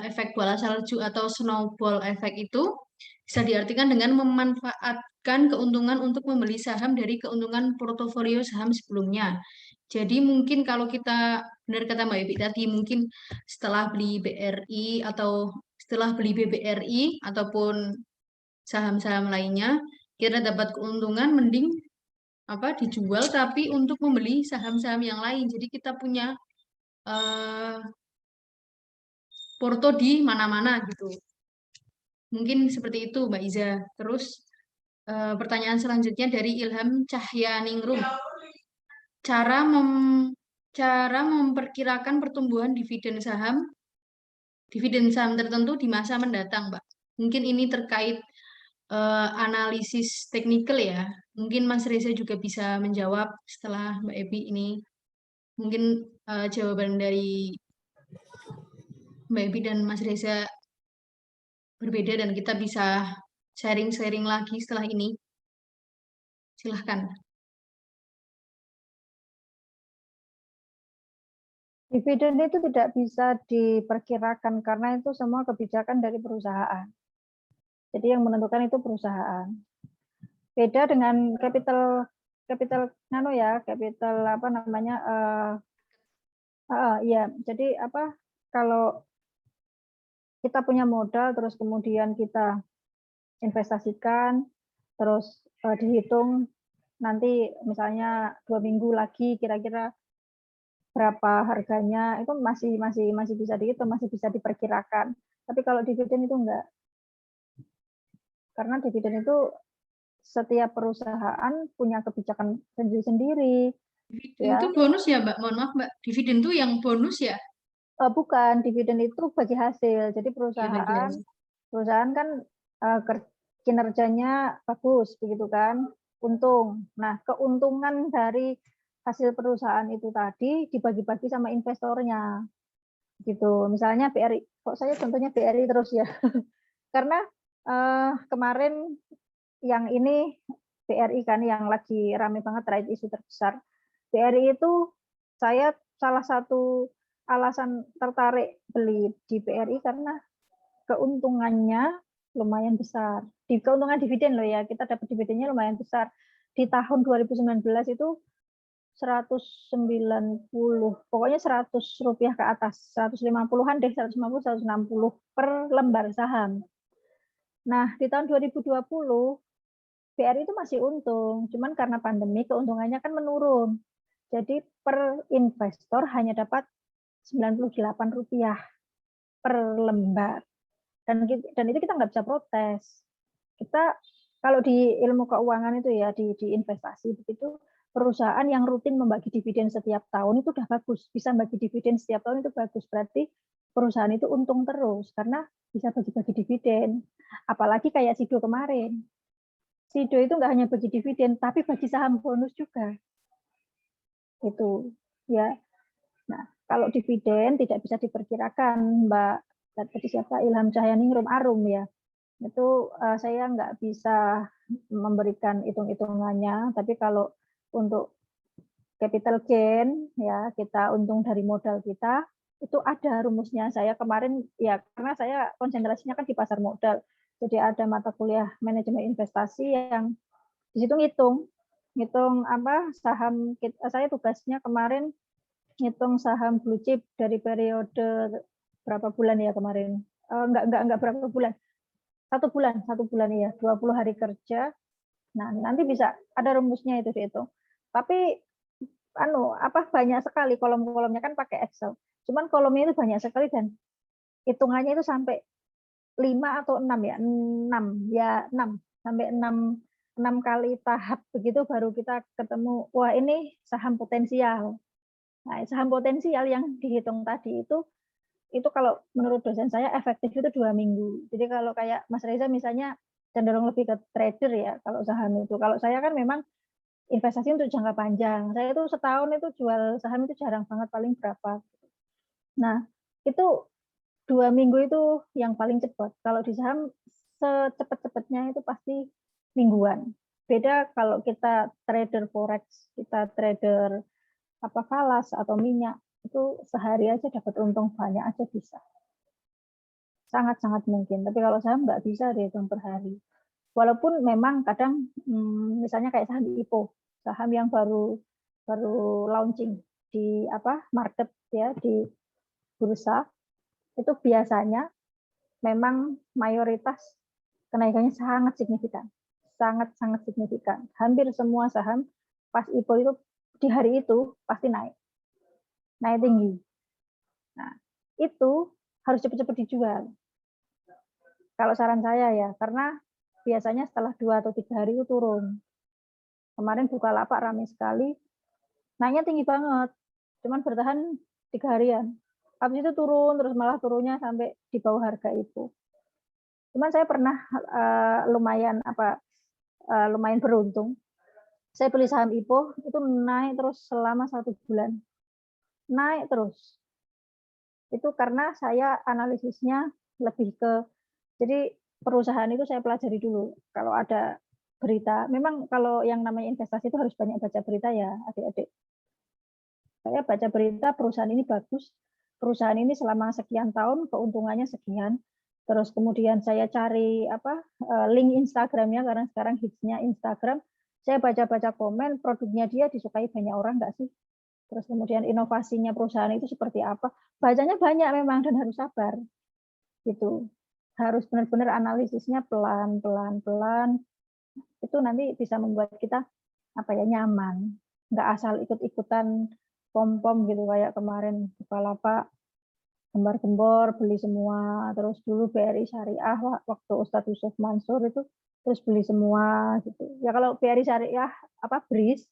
efek bola salju atau snowball effect itu Bisa diartikan dengan memanfaatkan keuntungan untuk membeli saham dari keuntungan portofolio saham sebelumnya. Jadi mungkin kalau kita, benar kata Mbak Ebi tadi, mungkin setelah beli BRI atau setelah beli BBRI ataupun saham-saham lainnya, kita dapat keuntungan mending dijual tapi untuk membeli saham-saham yang lain. Jadi kita punya porto di mana-mana gitu. Mungkin seperti itu Mbak Iza. Terus pertanyaan selanjutnya dari Ilham Cahyaningrum. Cara memperkirakan pertumbuhan dividen saham tertentu di masa mendatang, Mbak. Mungkin ini terkait analisis teknikal ya. Mungkin Mas Reza juga bisa menjawab setelah Mbak Ebi ini. Mungkin jawaban dari Mbak Ebi dan Mas Reza berbeda dan kita bisa sharing-sharing lagi setelah ini. Silahkan. Dividen itu tidak bisa diperkirakan karena itu semua kebijakan dari perusahaan. Jadi yang menentukan itu perusahaan. Beda dengan capital ya. Jadi kalau kita punya modal terus kemudian kita investasikan terus dihitung nanti misalnya 2 minggu lagi kira-kira berapa harganya, itu masih bisa dihitung, masih bisa diperkirakan. Tapi kalau dividen itu enggak. Karena dividen itu setiap perusahaan punya kebijakan sendiri-sendiri. Dividen itu bonus ya, Mbak? Mohon maaf, Mbak. Dividen itu yang bonus ya? Bukan, dividen itu bagi hasil. Jadi perusahaan kan kinerjanya bagus, begitu kan? Untung. Nah, keuntungan dari hasil perusahaan itu tadi dibagi-bagi sama investornya. Gitu. Misalnya BRI, kok saya contohnya BRI terus ya. Karena kemarin yang ini BRI kan yang lagi rame banget terkait isu terbesar. BRI itu saya salah satu alasan tertarik beli di BRI karena keuntungannya lumayan besar. Di keuntungan dividen loh ya, kita dapat dividennya lumayan besar. Di tahun 2019 itu 190, pokoknya 100 rupiah ke atas, 150-an deh, 150, 160 per lembar saham. Nah, di tahun 2020, BRI itu masih untung, cuman karena pandemi keuntungannya kan menurun. Jadi per investor hanya dapat 98 rupiah per lembar. Dan itu kita nggak bisa protes. Kita kalau di ilmu keuangan itu ya, di investasi begitu, perusahaan yang rutin membagi dividen setiap tahun itu udah bagus. Bisa bagi dividen setiap tahun itu bagus. Berarti perusahaan itu untung terus karena bisa bagi-bagi dividen. Apalagi kayak Sido kemarin. Sido itu nggak hanya bagi dividen, tapi bagi saham bonus juga. Itu ya. Nah, kalau dividen tidak bisa diperkirakan, Mbak. Tadi siapa? Ilham Cahyaningrum Arum ya. Itu saya nggak bisa memberikan hitung-hitungannya, tapi kalau untuk capital gain ya kita untung dari modal kita itu ada rumusnya. Saya kemarin ya karena saya konsentrasinya kan di pasar modal, jadi ada mata kuliah manajemen investasi yang di situ ngitung saham. Saya tugasnya kemarin ngitung saham blue chip dari periode berapa bulan ya kemarin, enggak berapa bulan, satu bulan ya, 20 hari kerja. Nah, nanti bisa ada rumusnya itu dihitung. Tapi banyak sekali kolom-kolomnya kan pakai Excel. Cuman kolomnya itu banyak sekali dan hitungannya itu sampai 5 atau 6 ya. 6 sampai 6 kali tahap begitu baru kita ketemu wah ini saham potensial. Nah, saham potensial yang dihitung tadi itu kalau menurut dosen saya efektif itu 2 minggu. Jadi kalau kayak Mas Reza misalnya cenderung lebih ke trader ya kalau saham itu. Kalau saya kan memang investasi untuk jangka panjang. Saya itu setahun itu jual saham itu jarang banget, paling berapa. Nah, itu 2 minggu itu yang paling cepat. Kalau di saham secepat-cepatnya itu pasti mingguan. Beda kalau kita trader forex, kita trader falas atau minyak, itu sehari aja dapat untung banyak aja bisa. sangat-sangat mungkin. Tapi kalau saham nggak bisa dihitung per hari. Walaupun memang kadang misalnya kayak saham IPO, saham yang baru launching di market ya, di bursa, itu biasanya memang mayoritas kenaikannya sangat signifikan. Sangat-sangat signifikan. Hampir semua saham pas IPO itu di hari itu pasti naik tinggi. Nah, itu harus cepat-cepat dijual. Kalau saran saya ya, karena biasanya setelah 2 atau 3 hari itu turun. Kemarin Bukalapak ramai sekali, naiknya tinggi banget, cuman bertahan 3 harian. Habis itu turun, terus malah turunnya sampai di bawah harga itu. Cuman saya pernah lumayan beruntung. Saya beli saham IPO itu naik terus selama 1 bulan. Naik terus. Itu karena saya analisisnya lebih ke, jadi perusahaan itu saya pelajari dulu. Kalau ada berita, memang kalau yang namanya investasi itu harus banyak baca berita ya, adik-adik. Saya baca berita perusahaan ini bagus, perusahaan ini selama sekian tahun keuntungannya sekian. Terus kemudian saya cari link Instagramnya, karena sekarang hitsnya Instagram. Saya baca-baca komen, produknya dia disukai banyak orang nggak sih? Terus kemudian inovasinya perusahaan itu seperti apa? Bacanya banyak memang dan harus sabar. Gitu. Harus benar-benar analisisnya pelan-pelan. Itu nanti bisa membuat kita nyaman. Nggak asal ikut-ikutan pom-pom gitu kayak kemarin Bukalapak gembar-gembor beli semua. Terus dulu BRI Syariah waktu Ustadz Yusuf Mansur itu terus beli semua gitu. Ya kalau BRI Syariah BRIS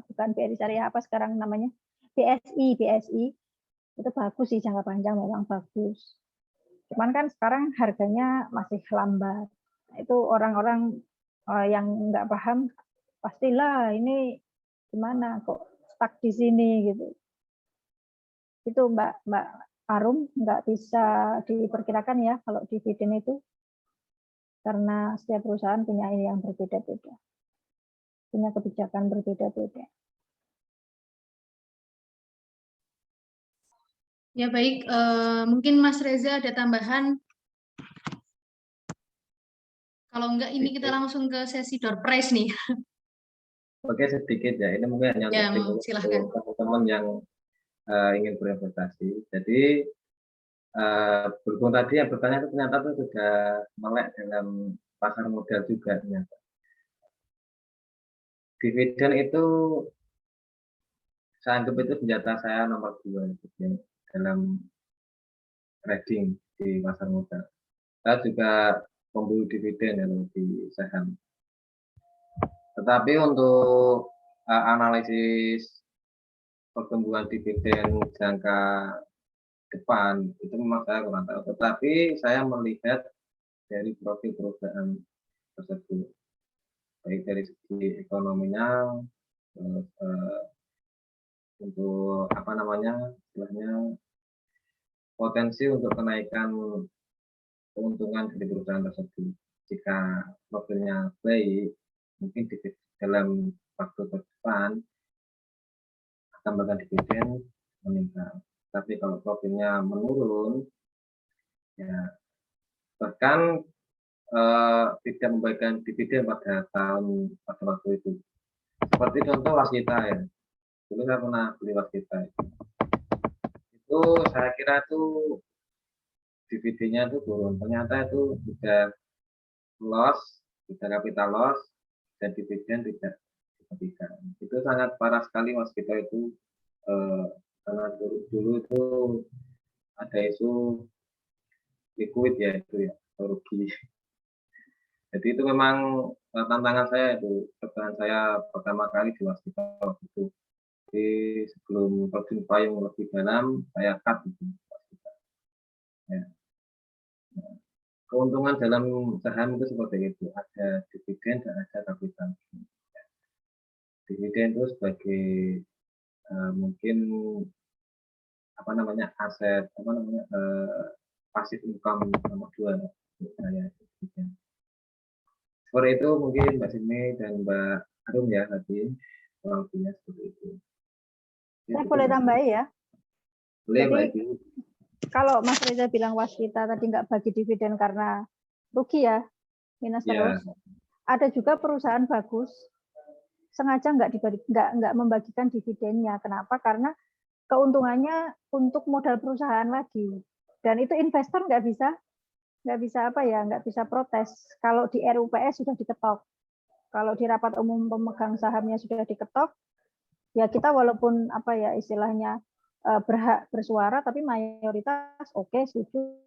bukan BRI Syariah sekarang namanya BSI itu bagus sih, jangka panjang memang bagus. Cuman kan sekarang harganya masih lambat. Itu orang-orang yang nggak paham pastilah ini gimana kok stuck di sini gitu. Itu Mbak Arum nggak bisa diperkirakan ya kalau dividen itu, karena setiap perusahaan punya ini yang berbeda-beda, punya kebijakan berbeda-beda. Ya baik, mungkin Mas Reza ada tambahan. Kalau enggak, ini kita langsung ke sesi door prize nih. Oke, sedikit ya. Ini mungkin hanya Ya, untuk silahkan. teman-teman yang ingin berinvestasi. Jadi berhubung tadi yang bertanya itu ternyata itu sudah melek dalam pasar modal juga ternyata. Dividen itu saya anggap itu senjata saya nomor 2 dalam trading di pasar modal. Saya juga pemburu dividen yang di saham. Tetapi untuk analisis pertumbuhan dividen jangka depan itu memang saya kurang tahu. Tetapi saya melihat dari profil perusahaan tersebut, baik dari segi ekonominya, untuk istilahnya potensi untuk kenaikan keuntungan dari perusahaan tersebut. Jika profilnya baik, mungkin di dalam waktu ke depan akan bahkan dividen meningkat. Tapi kalau profilnya menurun, ya bahkan tidak memberikan dividen pada waktu itu. Seperti contoh Waskita ya. Dulu saya pernah beli Waskita. Itu saya kira itu dividennya itu turun. Ternyata itu sudah loss, sudah capital loss, dan dividen tidak diperhatikan. Itu sangat parah sekali Waskita itu, karena dulu itu ada isu liquid ya, itu ya, rugi. Jadi itu memang tantangan saya itu, pertahanan saya pertama kali di Waskita waktu itu. Jadi sebelum terjun payung lebih dalam, saya cut itu Waskita. Ya. Nah, keuntungan dalam saham itu seperti itu, ada dividen dan ada capital. Dividen itu sebagai mungkin aset pasif income nomor 2 saya. Seperti itu mungkin Mbak Simi dan Mbak Arum ya tadi kurang lebihnya seperti itu. Saya boleh tambahin ya? Boleh Mbak Jadi, Ibu. kalau Mas Reza bilang waskita tadi nggak bagi dividen karena rugi ya, minus Iya. terus. Ada juga perusahaan bagus sengaja nggak membagikan dividennya. Kenapa? Karena keuntungannya untuk modal perusahaan lagi. Dan itu investor nggak bisa nggak bisa protes. Kalau di RUPS sudah diketok, kalau di rapat umum pemegang sahamnya sudah diketok, ya kita walaupun istilahnya berhak bersuara, tapi mayoritas oke setuju